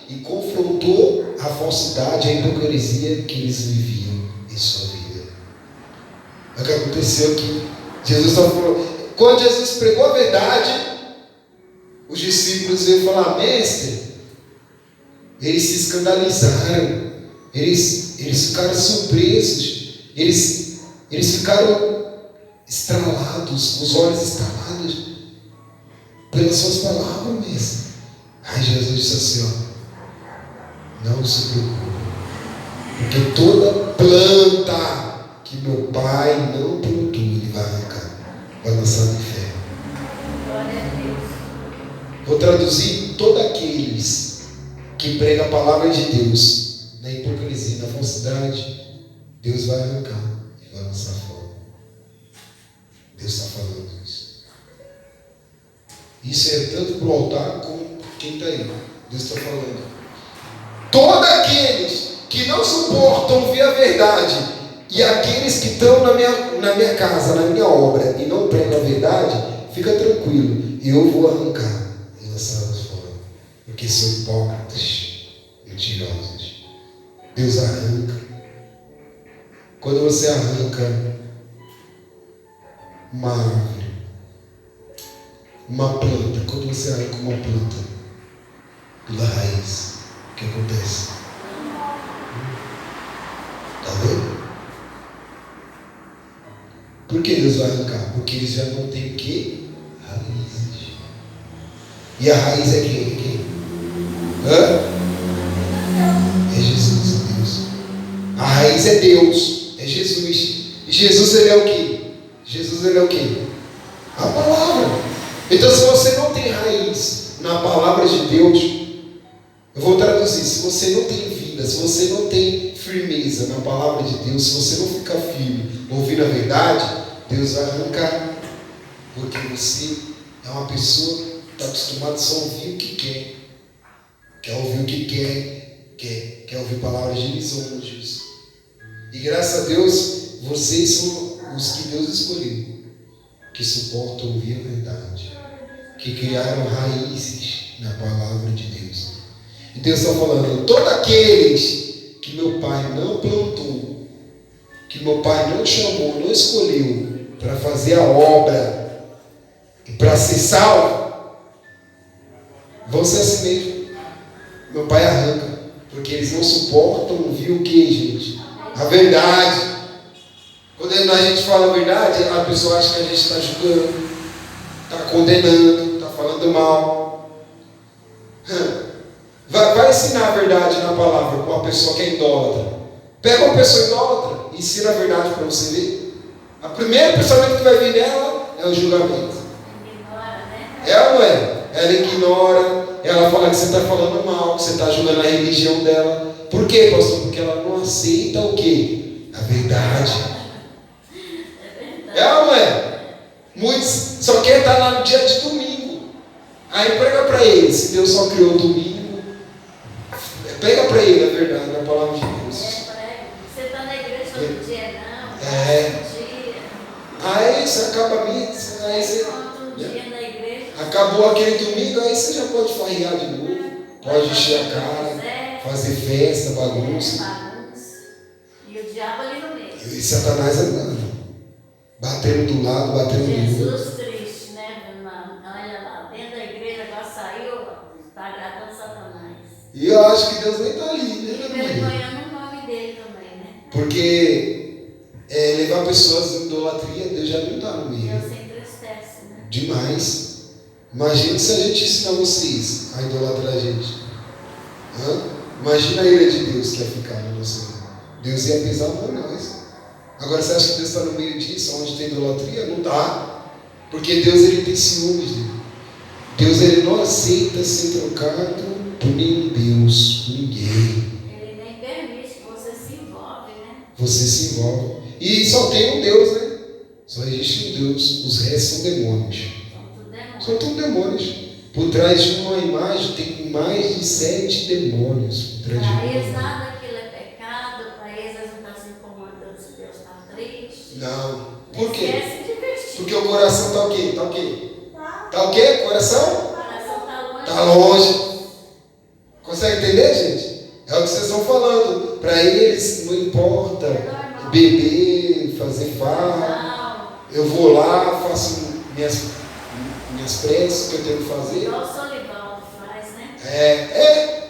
e confrontou a falsidade, a hipocrisia que eles viviam em sua vida. É o que aconteceu aqui. Jesus só falou, quando Jesus pregou a verdade, os discípulos veio falar: mestre, eles se escandalizaram, eles ficaram surpresos, eles ficaram estralados, os olhos estralados pelas suas palavras, mestre. Aí Jesus disse assim: ó, não se preocupe, porque toda planta que meu Pai não plantou, ele vai arrancar, vai lançar no inferno. Glória a Deus. Vou traduzir: todos aqueles que pregam a palavra de Deus na hipocrisia, na falsidade, Deus vai arrancar e vai lançar fora. Deus está falando isso. Isso é tanto para o altar como quem está aí. Deus está falando. Todos aqueles que não suportam ouvir a verdade, e aqueles que estão na minha casa, na minha obra, e não pregam a verdade, fica tranquilo, eu vou arrancar e lançá-los fora, porque são hipócritas, mentirosos. Deus arranca. Quando você arranca uma árvore, uma planta, quando você arranca uma planta pela raiz, o que acontece? Está vendo? Por que Deus vai arrancar? Porque eles já não têm o quê? Raízes. E a raiz é quem? É Jesus, é Deus. A raiz é Deus, é Jesus. E Jesus, ele é o quê? Jesus, ele é o quê? A palavra. Então, se você não tem raiz na palavra de Deus, eu vou traduzir: se você não tem vida, se você não tem firmeza na palavra de Deus, se você não ficar firme ouvindo a verdade, Deus vai arrancar. Porque você é uma pessoa que está acostumada só a ouvir o que quer. Quer ouvir o que quer ouvir palavras de lisonjas. E graças a Deus, vocês são os que Deus escolheu, que suportam ouvir a verdade, que criaram raízes na palavra de Deus. E Deus está falando: todos aqueles que meu Pai não plantou, que meu Pai não chamou, não escolheu para fazer a obra e para ser salvo, vão ser assim mesmo. Meu Pai arranca, porque eles não suportam ouvir o que, gente? A verdade. Quando a gente fala a verdade, a pessoa acha que a gente está julgando, está condenando, está falando mal. Vai ensinar a verdade na palavra para uma pessoa que é idólatra. Pega uma pessoa idólatra e ensina a verdade para você ver. A primeira pensamento que vai vir nela é o julgamento. Ignora, né? É ou não é? Ela ignora, ela fala que você está falando mal, que você está julgando a religião dela. Por quê, pastor? Porque ela não aceita o quê? A verdade. Muitos só querem estar lá no dia de domingo. Aí prega para ele, se Deus só criou domingo, prega para ele a verdade, a palavra de Deus. Você está na igreja todo dia, não? Dia. Aí você acaba a missa, aí você Um dia na igreja. acabou aquele domingo, aí você já pode farrear de novo, pode encher a cara, fazer festa, bagunça. E o diabo ali no meio. E Satanás andando, batendo do lado, batendo do outro. Jesus triste, né? Olha lá, dentro da igreja agora saiu, está agradando Satanás. E eu acho que Deus nem está ali, E né? vergonhando o nome dele também, né? Porque levar pessoas em idolatria, Deus já não está no meio. Deus se entristece, né? Demais. Imagina se a gente ensinar vocês a idolatrar a gente. Imagina a ira de Deus que ia ficar no nosso meio. Deus ia pesar por nós. Agora você acha que Deus está no meio disso, onde tem idolatria? Não está. Porque Deus ele tem ciúmes dele. Deus ele não aceita ser trocado por nenhum Deus, por ninguém. Ele nem permite que você se envolve, né? Você se envolve. E só tem um Deus, né? Só existe um Deus. Os restos são demônios. São tudo demônios. Por trás de uma imagem tem mais de 7 demônios. Para eles nada aquilo é pecado, para eles não estão se incomodando se Deus está triste. Não. Por quê? Esquece de vestir. Porque o coração está o quê? Está o quê? Está o quê? Coração? O coração está longe. Está longe. Consegue entender, gente? É o que vocês estão falando. Para eles não importa beber, fazer farra. Eu vou lá, faço minhas preces que eu tenho que fazer. Igual o Solivaldo faz, né?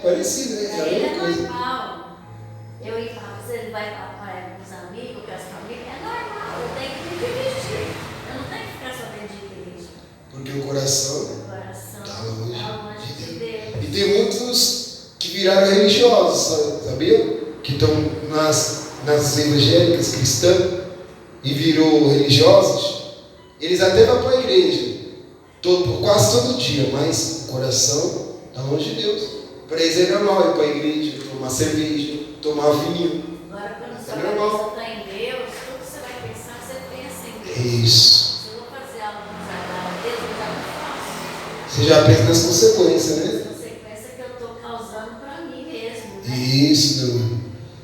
Parecido, né? É a Ele mesma é coisa. normal. Eu ir para você, ele vai para os amigos, para as famílias. É normal, eu tenho que me divertir. Eu não tenho que ficar só dentro de igreja. Porque o coração O coração está longe tá longe de de Deus. Deus. E tem muitos que viraram religiosos, sabia? Que estão nas evangélicas cristãs e virou religiosos. Eles até vão para a igreja quase todo dia, mas o coração está longe de Deus. Para eles é normal ir para a igreja, tomar cerveja, tomar vinho. Agora, quando sua cabeça está em Deus, tudo que você vai pensar, você pensa em Deus. Isso. Se eu vou fazer algo que não agrada a Deus, eu já não faço. Você já pensa nas consequências, né? As consequências que eu estou causando para mim mesmo. Né? Isso, meu irmão.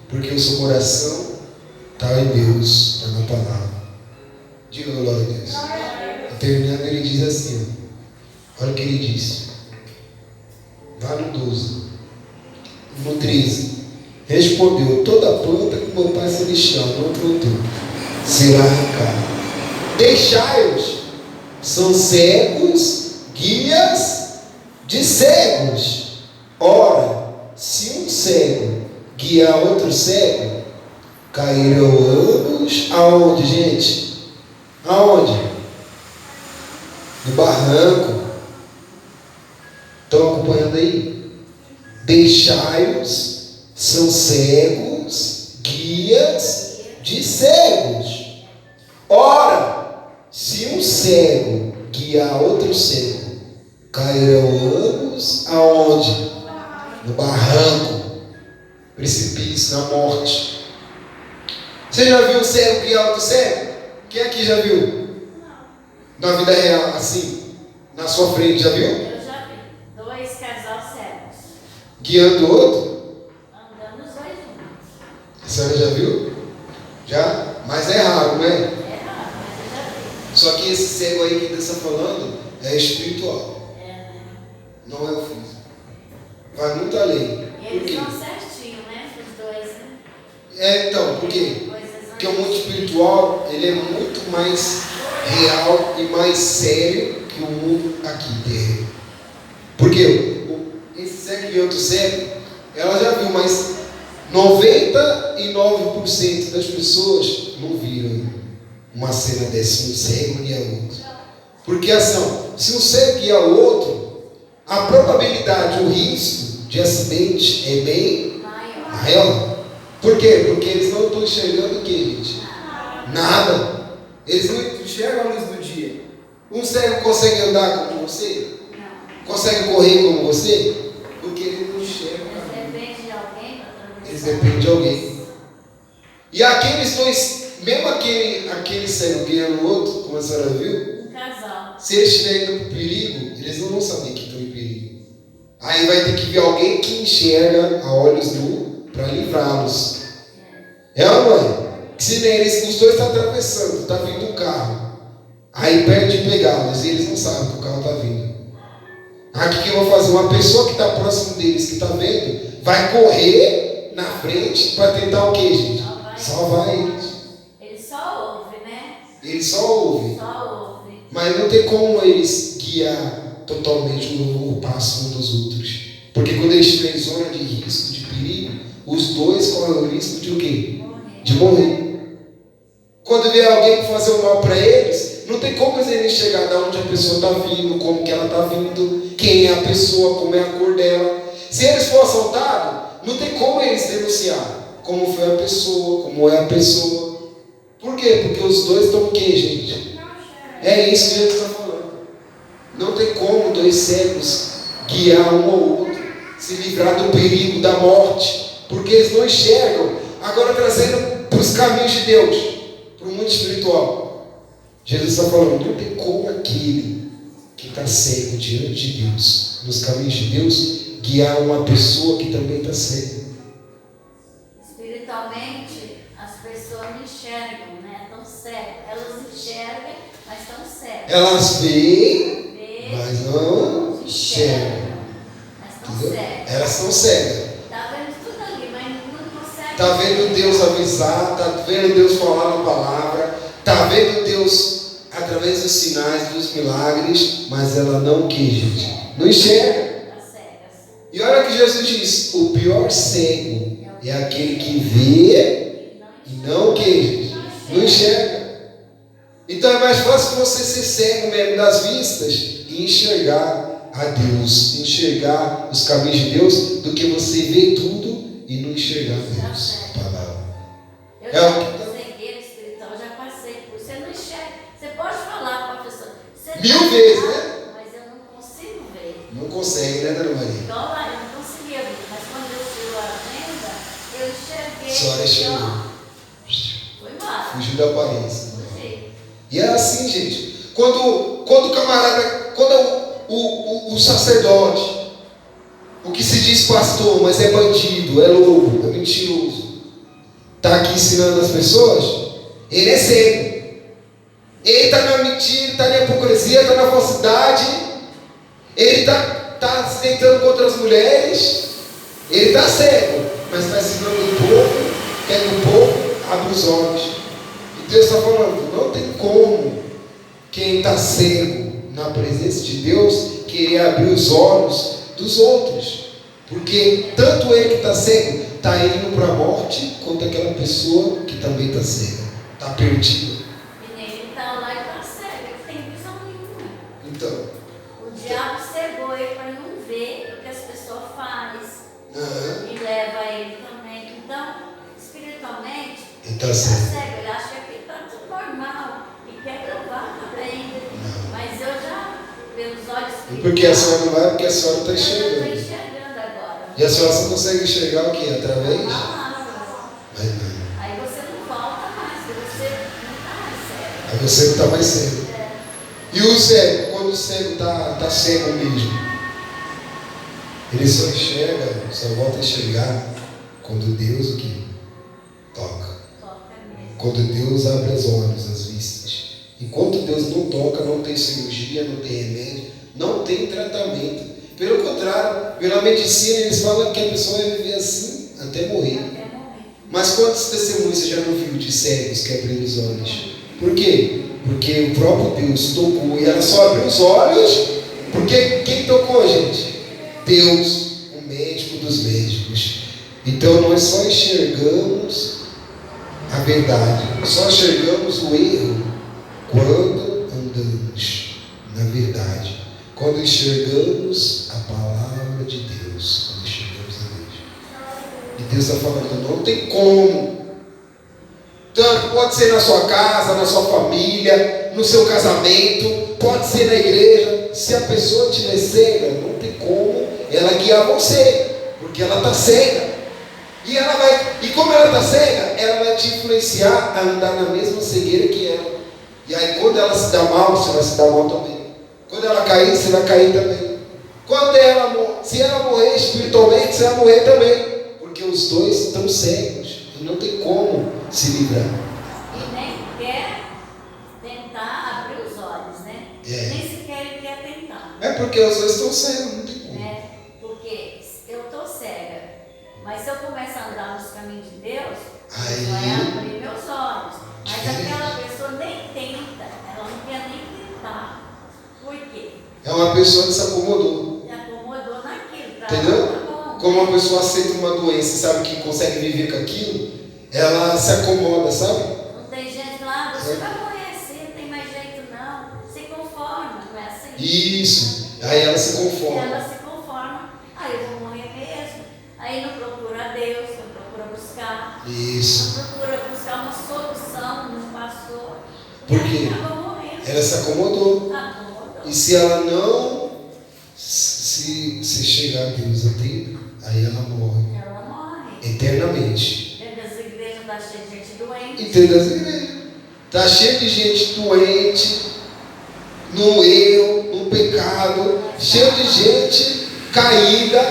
Porque o seu coração está em Deus, está na palavra. Diga glória a Deus. E terminando, ele diz assim: olha o que ele disse. Vá no 12. No 13. Respondeu: toda planta que meu Pai Celestial não plantou será arrancada. Deixai-os. São cegos, guias de cegos. Ora, se um cego guiar outro cego, cairão ambos aonde, gente? Aonde? No barranco. Estão acompanhando aí? Deixai-os, são cegos, guias de cegos. Ora, se um cego guiar outro cego, cairão ambos aonde? No barranco, precipício, na morte. Você já viu um cego guiar outro cego? Quem aqui já viu? Na vida real, assim, na sua frente, já viu? Eu já vi 2 casal cegos Guiando o outro? andando os dois juntos. A senhora já viu? Já? Mas é raro, não é? É raro, mas eu já vi. Só que esse cego aí que Deus está falando é espiritual, Né? não é o físico. Vai muito além. E Por eles quê? estão certinho, né? Os dois, né? Então, por quê? Coisas Porque o mundo espiritual, ele é muito mais real e mais sério que o mundo aqui terreno. Por quê? Esse cego e outro cego, ela já viu, mas 99% das pessoas não viram uma cena dessa, um cego e a outro. Porque assim, se um cego e a outro, a probabilidade, o risco de acidente é bem maior. Por quê? Porque eles não estão enxergando o que, gente? Nada. Eles não enxergam a luz do dia. Um cego consegue andar como você? Não. Consegue correr como você? Porque ele não enxerga. Eles dependem de alguém para atravessar. Eles dependem de alguém. E aqueles dois, mesmo aquele cego guiando o outro, como a senhora viu, Um Se eles estiverem indo para o perigo, eles não vão saber que estão em perigo. Aí vai ter que vir alguém que enxerga a olhos nu para livrá-los. É a mãe. Se nem eles, os dois estão atravessando, está vindo um carro. Aí perde de pegá-los e eles não sabem que o carro está vindo. Aí o que eu vou fazer? Uma pessoa que está próximo deles, que está vendo, vai correr na frente para tentar o quê, gente? Salvar eles. Ele só ouve, né? Eles só ouvem. Só ouve. Mas não tem como eles guiar totalmente o passo um dos outros. Porque quando eles estiverem em zona de risco, de perigo, os dois correm o risco de o quê? De morrer. Quando vier alguém fazer o mal para eles, não tem como eles chegar de onde a pessoa está vindo, como que ela está vindo, quem é a pessoa, como é a cor dela. Se eles forem assaltados, não tem como eles denunciar como foi a pessoa, como é a pessoa. Por quê? Porque os dois estão o quê, gente? É isso que Jesus está falando. Não tem como dois cegos guiar um ao outro, se livrar do perigo, da morte, porque eles não enxergam. Agora trazendo para os caminhos de Deus, para o mundo espiritual. Jesus está falando, não tem como aquele que está cego diante de Deus, nos caminhos de Deus, guiar uma pessoa que também está cega. Espiritualmente, as pessoas não enxergam, né? Estão cegas. Elas enxergam, mas estão cegas. Elas veem, mas não enxergam. Mas estão cegas. Elas estão cegas. Está vendo tudo ali, mas não consegue. Está vendo Deus avisar, está vendo Deus falar na palavra, está vendo Deus através dos sinais, dos milagres, mas ela não quer, gente. Não enxerga. E olha o que Jesus diz: o pior cego é aquele que vê e não quer, gente. Não enxerga. Então é mais fácil você ser cego mesmo das vistas e enxergar a Deus, enxergar os caminhos de Deus, do que você ver tudo e não enxergar Deus, a palavra. Eu já cegueira espiritual, já passei por. Você não enxerga. Você pode falar para a pessoa. Mil vezes, né? Mas eu não consigo ver. Não consegue, né, Dona Maria? Igual lá, eu não conseguia ver. Mas quando eu tirou a venda, eu enxerguei. A senhora enxergou. Foi embora. Fugiu da aparência. Fugi. E é assim, gente. Quando o camarada, quando o sacerdote, o que se diz pastor, mas é bandido, é lobo, é mentiroso, está aqui ensinando as pessoas, ele é cego. Ele está na mentira, está na hipocrisia, está na falsidade, ele está se deitando contra as mulheres, ele está cego, mas está ensinando o povo, quer que o povo abra os olhos. E Deus está falando, não tem como quem está cego na presença de Deus querer abrir os olhos dos outros, porque tanto ele que está cego está indo para a morte, quanto aquela pessoa que também está cega, está perdida. E nem ele está lá e está cego, ele tem visão nenhuma. Então, O diabo cegou ele para não ver o que as pessoas fazem. aham. E leva ele também. Então, espiritualmente, Ele está ele está cego. cego, ele acha que está tudo normal e quer provar também. Mas eu já, pelos olhos E porque a senhora não vai, porque a senhora está eu estou enxergando. enxergando agora. E a senhora só consegue enxergar o que? Através? Ah, Mas não. aí você não volta mais, você não está mais cego. Aí você não está mais cego. E o cego, quando o cego está cego mesmo, ele só enxerga, só volta a enxergar quando Deus o que? Toca. Toca mesmo. Quando Deus abre os olhos, as vistas. Enquanto Deus não toca, não tem cirurgia, não tem remédio, não tem tratamento. Pelo contrário, pela medicina eles falam que a pessoa vai viver assim até morrer. Até morrer. Mas quantos testemunhos você já não viu de cegos que abriram os olhos? Por quê? Porque o próprio Deus tocou e ela só abriu os olhos porque quem tocou, gente? Deus, o médico dos médicos. Então nós só enxergamos a verdade, só enxergamos o erro quando andamos na verdade, quando enxergamos a palavra de Deus, quando enxergamos a Deus. E Deus está falando, não tem como. Tanto pode ser na sua casa, na sua família, no seu casamento, pode ser na igreja. Se a pessoa estiver cega, não tem como ela guiar você, porque ela está cega. E como ela está cega, ela vai te influenciar a andar na mesma cegueira que ela. E aí quando ela se dá mal, você vai se dar mal também. Quando ela cair, você vai cair também. Se ela morrer espiritualmente, você vai morrer também. Porque os dois estão cegos e não tem como se livrar. E nem quer tentar abrir os olhos, né? Nem sequer ele quer tentar. É porque os dois estão cegos, não tem como. Porque eu estou cega, mas se eu começar a andar nos caminhos de Deus, Aí, Deus vai abrir meus olhos. Mas diferente. aquela pessoa nem tenta, ela não quer nem tentar. Por quê? É uma pessoa que se acomodou. Se acomodou naquilo. Entendeu? Tá bom, Como uma pessoa aceita uma doença e sabe que consegue viver com aquilo, ela se acomoda, sabe? Não tem gente lá, você vai morrer assim, não tem mais jeito não. Se conforma, não é assim? Isso. Aí ela se conforma. Ela se conforma, aí eu vou morrer mesmo. Aí não procura Deus, não procura buscar. Isso. Não procura buscar uma solução no pastor. Por quê? Ela acaba morrendo. Ela se acomodou. Acomodou. E se ela não se chegar a Deus a tempo, aí ela morre Ela morre. eternamente. Dentro das igrejas está cheio de gente doente. Entenda as igrejas. Está cheio de gente doente, no erro, no pecado, cheio de gente caída,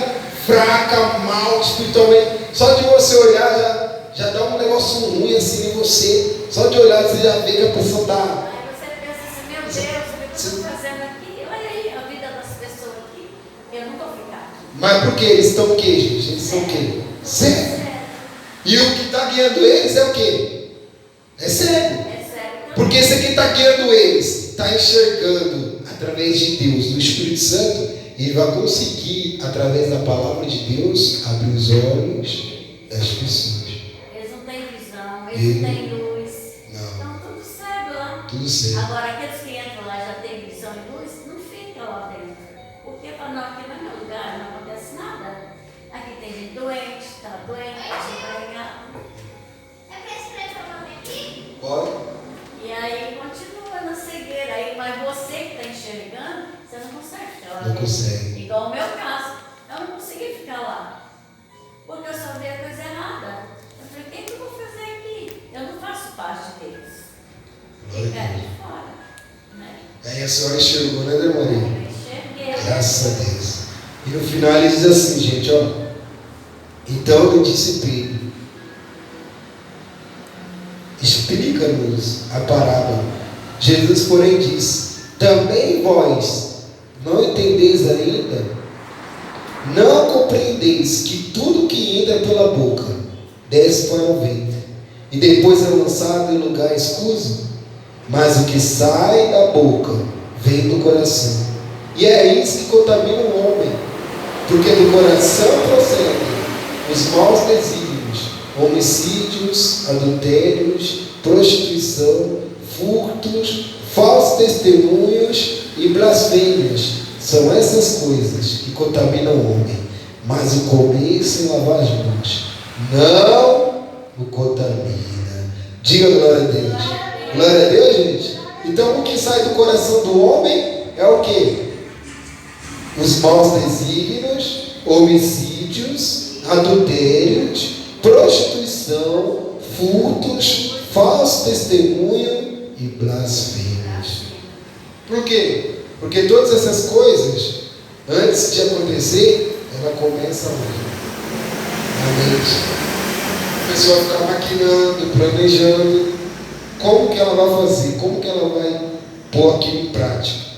fraca, mal espiritualmente. Só de você olhar já dá um negócio ruim assim em você. Só de olhar você já vê que a pessoa está. Aí você pensa assim, meu Deus, o que eu estou fazendo aqui? Olha aí a vida das pessoas aqui. Eu não vou ficar aqui. Mas por quê? Eles estão o quê, gente? Eles são o quê? Cego. E o que está guiando eles é o quê? É cego. É sério. Porque esse aqui está guiando eles, está enxergando através de Deus, do Espírito Santo, ele vai conseguir, através da palavra de Deus, abrir os olhos das pessoas. Eles não têm visão, eles não têm luz. Não, Estão tudo cego lá. tudo certo. Agora, aqueles que entram lá e já têm visão e luz, não ficam lá dentro. Porque para nós aqui não é meu lugar, não acontece nada. Aqui tem gente doente, está doente, desempregado. Pode? E aí continua na cegueira. Aí, mas você que está enxergando, você não consegue ficar lá Não dentro. consegue. Igual o meu caso. Eu não consegui ficar lá. Porque eu só vi a coisa errada. Eu falei, o que eu vou fazer aqui? Eu não faço parte deles. Glória a Ficar Deus. de fora. Né? Aí a senhora enxergou, né, Dona Maria? Eu enxerguei. Graças a Deus. E no final ele diz assim, gente, ó. Então eu disse Pedro, explica-nos a parábola. Jesus, porém, disse: também vós não entendeis ainda? Não compreendeis que tudo que entra pela boca desce para o ventre e depois é lançado em lugar escuso? Mas o que sai da boca vem do coração, e é isso que contamina o homem, porque do coração procedem os maus desígnios, homicídios, adultérios, prostituição, furtos, falsos testemunhos e blasfêmias. São essas coisas que contaminam o homem, mas o comer sem lavar as mãos não o contamina. Diga glória a Deus. Glória a Deus, gente. Então o que sai do coração do homem é o que? Os maus desígnios, homicídios, adultérios, prostituição, furtos, falso testemunho e blasfêmias. Por quê? Porque todas essas coisas, antes de acontecer, ela começa na mente. A pessoa fica maquinando, planejando como que ela vai fazer, como que ela vai pôr aquilo em prática.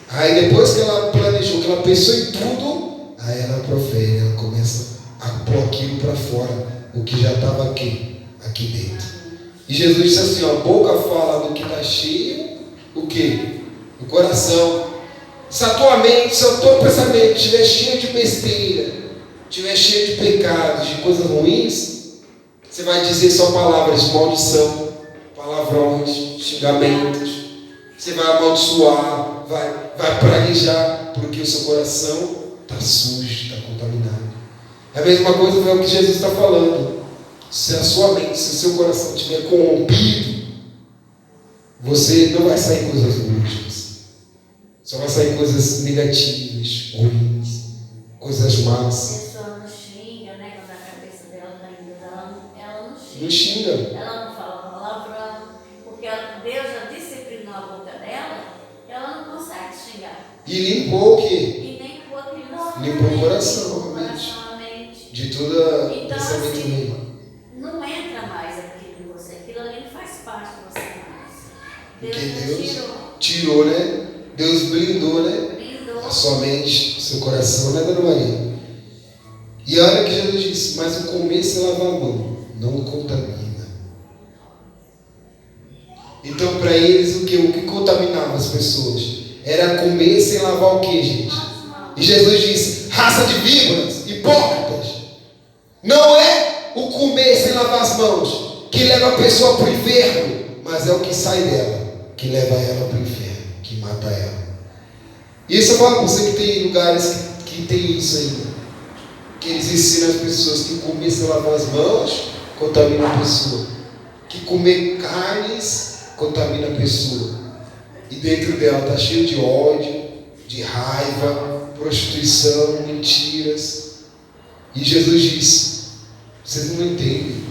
Aí depois que ela planejou, que ela pensou em tudo, aí ela profere, ela começa a pôr aquilo para fora, o que já estava aqui dentro. E Jesus disse assim, ó, a boca fala do que está cheio, o quê? O coração. Se a tua mente, se o teu pensamento estiver cheio de besteira, estiver cheio de pecados, de coisas ruins, você vai dizer só palavras de maldição, palavrões, xingamentos. Você vai amaldiçoar, vai praguejar, porque o seu coração está sujo, está contaminado. É a mesma coisa é o que Jesus está falando. Se a sua mente, se o seu coração estiver corrompido, você não vai sair coisas boas. Só vai sair coisas negativas, ruins, coisas A más. pessoa não xinga, né? Quando a cabeça dela está indo, ela não xinga. Não xinga. Ela não fala palavrão, porque Deus já disciplinou a boca dela, ela não consegue xingar. E limpou o quê? E nem limpou aquilo na sua Limpou o mente, coração, limpou o a mente. coração, a mente. De todo Então, pensamento assim, ruim. não entra mais aquilo em você. Aquilo ali não faz parte de você mais. Porque já Deus tirou, né? Deus blindou, né? blindou. A sua mente, seu coração, né, Dona Maria? E olha que Jesus disse, mas o começo é lavar a mão, não contamina. Então, para eles, o que contaminava as pessoas? Era comer sem lavar o que, gente? E Jesus disse, raça de víboras, hipócritas. Não é o comer sem lavar as mãos que leva a pessoa para o inferno, mas é o que sai dela, que leva ela para o inferno, que mata ela. E isso eu falo para você que tem lugares que tem isso ainda. Que eles ensinam as pessoas que comer sem lavar as mãos contamina a pessoa. Que comer carnes contamina a pessoa. E dentro dela está cheio de ódio, de raiva, prostituição, mentiras. E Jesus disse, vocês não entendem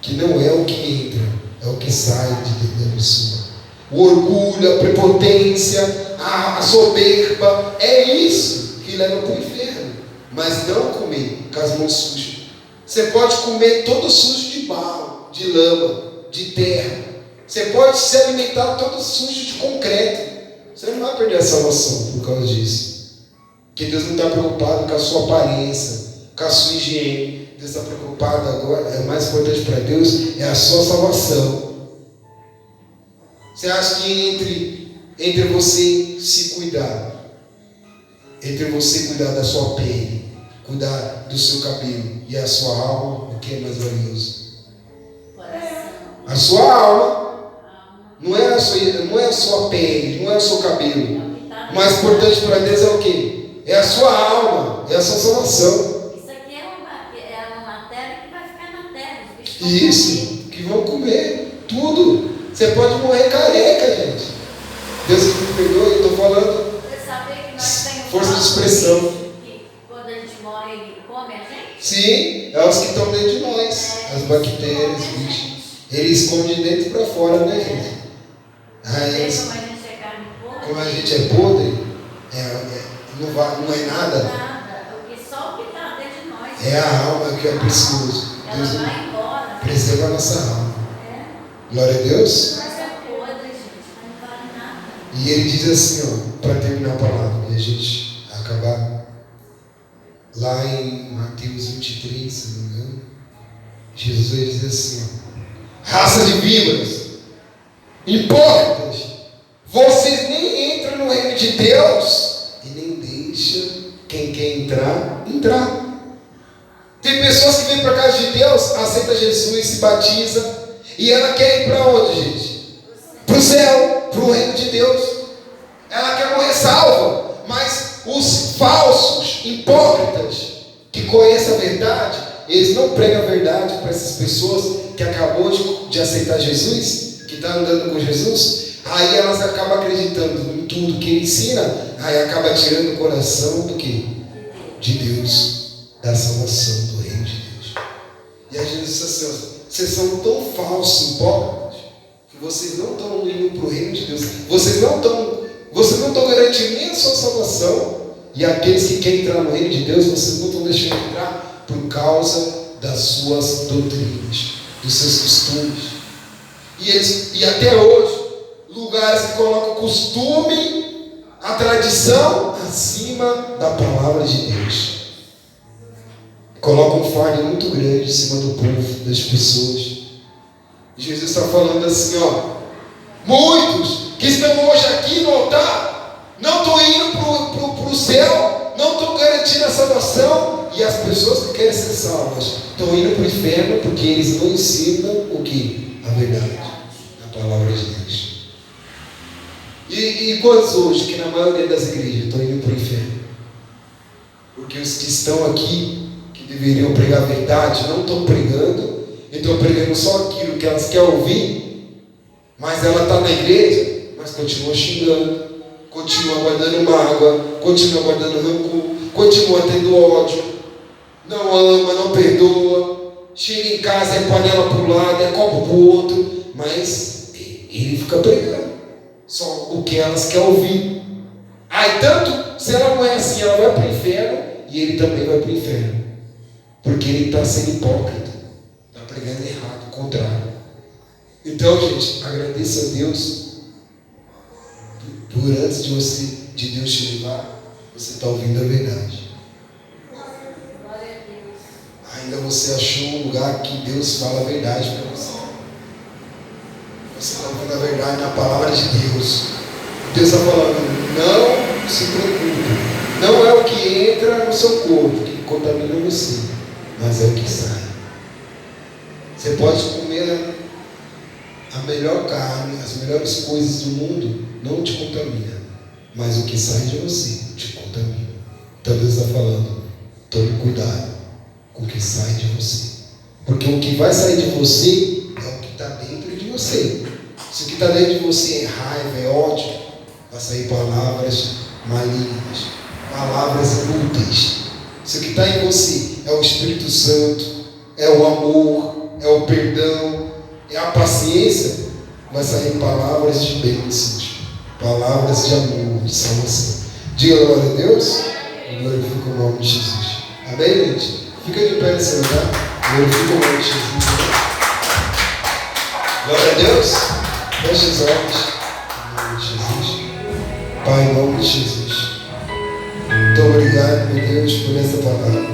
que não é o que entra, é o que sai de dentro da pessoa. O orgulho, a prepotência, a soberba, é isso que leva para o inferno. Mas não comer com as mãos sujas. Você pode comer todo sujo de barro, de lama, de terra. Você pode se alimentar todo sujo de concreto. Você não vai perder a salvação por causa disso. Porque Deus não está preocupado com a sua aparência, com a sua higiene. Deus está preocupado agora, é mais importante para Deus, é a sua salvação. Você acha que entre você se cuidar, entre você cuidar da sua pele, cuidar do seu cabelo e a sua alma, o que é mais valioso? A sua alma. Não é a sua pele, não é o seu cabelo. O mais importante para Deus é o quê? É a sua alma, é a sua salvação. Isso aqui é uma matéria que vai ficar na terra. Isso, que vão comer tudo. Você pode morrer careca, gente. Deus me perdoe, eu estou falando. Você sabia que nós temos Força de expressão. Que quando a gente morre, ele come a gente? Sim, é os que estão dentro de nós. As bactérias, bicho. Eles comem de dentro para fora, né, gente? Como a gente é podre, não é nada. Nada, porque só o que está dentro de nós. É a alma que é precioso. Ela Deus vai embora. preserva a nossa alma. É. Glória a Deus. Mas é podre, gente, não vale nada. E ele diz assim, ó, para terminar a palavra, e a gente acabar lá em Mateus 23, se não me engano, Jesus vai dizer assim, ó, raça de víboras, hipócritas, vocês nem entram no reino de Deus e nem deixam quem quer entrar. Tem pessoas que vêm para a casa de Deus, aceita Jesus, se batiza, e ela quer ir para onde, gente? Para o céu, para o reino de Deus. Ela quer morrer salva, mas os falsos, hipócritas, que conhecem a verdade, eles não pregam a verdade para essas pessoas que acabou de aceitar Jesus, que está andando com Jesus. Aí elas acabam acreditando em tudo que ele ensina, aí acaba tirando o coração do quê? De Deus, da salvação, do reino de Deus. E aí Jesus disse assim, ó, vocês são tão falsos, hipócritas, que vocês não estão indo para o reino de Deus, vocês não estão garantindo nem a sua salvação, e aqueles que querem entrar no reino de Deus, vocês não estão deixando entrar por causa das suas doutrinas, dos seus costumes. E até hoje, lugares que colocam o costume, a tradição acima da palavra de Deus. Colocam um fardo muito grande em cima do povo, das pessoas. E Jesus está falando assim, ó, muitos que estão hoje aqui no altar não estão indo para o céu, não estão garantindo a salvação, e as pessoas que querem ser salvas estão indo para o inferno porque eles não ensinam o que? A verdade, a palavra de Deus. E quantos hoje, que na maioria das igrejas estão indo para o inferno? Porque os que estão aqui, que deveriam pregar a verdade, não estão pregando, e estão pregando só aquilo que elas querem ouvir, mas ela está na igreja, mas continua xingando, continua guardando mágoa, continua guardando rancor, continua tendo ódio, não ama, não perdoa, chega em casa, é panela para um lado, é copo para o outro, mas ele fica pregando só o que elas querem ouvir. Aí tanto, se ela não é assim, ela vai para o inferno e ele também vai para o inferno. Porque ele está sendo hipócrita. Está pregando errado, o contrário. Então, gente, agradeça a Deus por antes de Deus te levar, você está ouvindo a verdade. Ainda você achou um lugar que Deus fala a verdade para você. Você está ouvindo a verdade na palavra de Deus. Deus está falando, não se preocupe. Não é o que entra no seu corpo que contamina você, mas é o que sai. Você pode comer a melhor carne, as melhores coisas do mundo, não te contamina, mas o que sai de você te contamina. Então Deus está falando, tome cuidado com o que sai de você, porque o que vai sair de você é o que está dentro de você. Se o que está dentro de você é raiva, é ódio, vai sair palavras malignas, palavras inúteis. Se o que está em você é o Espírito Santo, é o amor, é o perdão, é a paciência, vai sair palavras de bênçãos, palavras de amor, de salvação. Diga glória a Deus e glorifica o nome de Jesus. Amém, gente? Fica de pé nesse lugar, glorifica o nome de Jesus. Glória a Deus. Feche os olhos em nome de Jesus. Pai, em nome de Jesus. Muito obrigado, meu Deus, por essa palavra.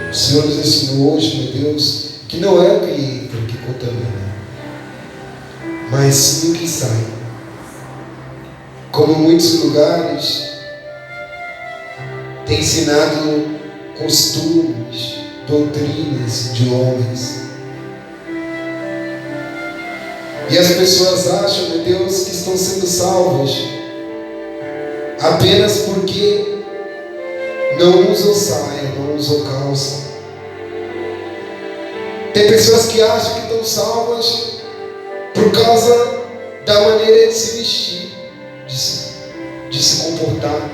O Senhor nos ensinou hoje, meu Deus, que não é o que entra que contamina, mas sim o que sai. Como em muitos lugares tem ensinado costumes, doutrinas de homens, e as pessoas acham, meu Deus, que estão sendo salvas apenas porque não usam saia, não usam calça. Tem pessoas que acham que estão salvas por causa da maneira de se vestir, de se comportar.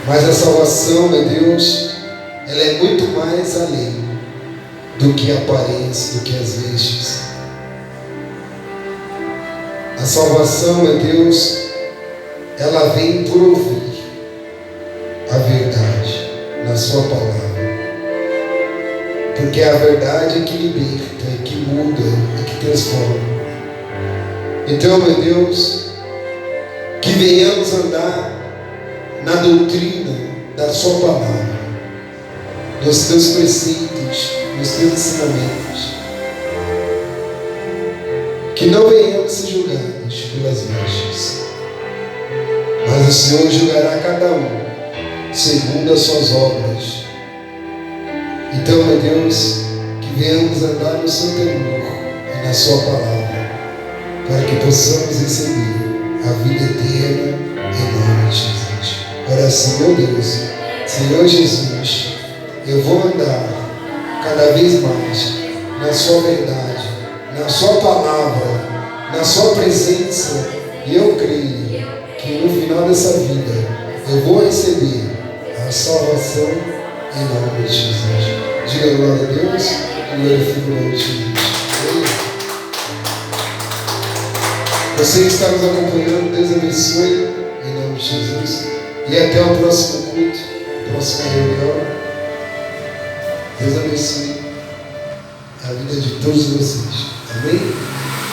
Mas a salvação, meu Deus, ela é muito mais além do que a aparência, do que as vestes. A salvação, meu Deus, ela vem por ouvir a verdade na sua palavra. Porque a verdade é que liberta, é que muda, é que transforma. Então, meu Deus, que venhamos andar na doutrina da sua palavra, nos teus preceitos, nos teus ensinamentos. Que não venhamos ser julgados pelas vestes, mas o Senhor julgará cada um segundo as suas obras. Então, meu Deus, que venhamos andar no seu temor e na sua palavra, para que possamos receber a vida eterna em nome de Jesus. Oração, meu Deus, Senhor Jesus, eu vou andar cada vez mais na sua verdade, na sua palavra, na sua presença, e eu creio que no final dessa vida eu vou receber a salvação em nome de Jesus. Diga glória a Deus e glorifique o nome de Jesus. Você que está nos acompanhando, Deus abençoe em nome de Jesus. E até o próximo culto, próxima reunião. Deus abençoe a vida de todos vocês. Amém?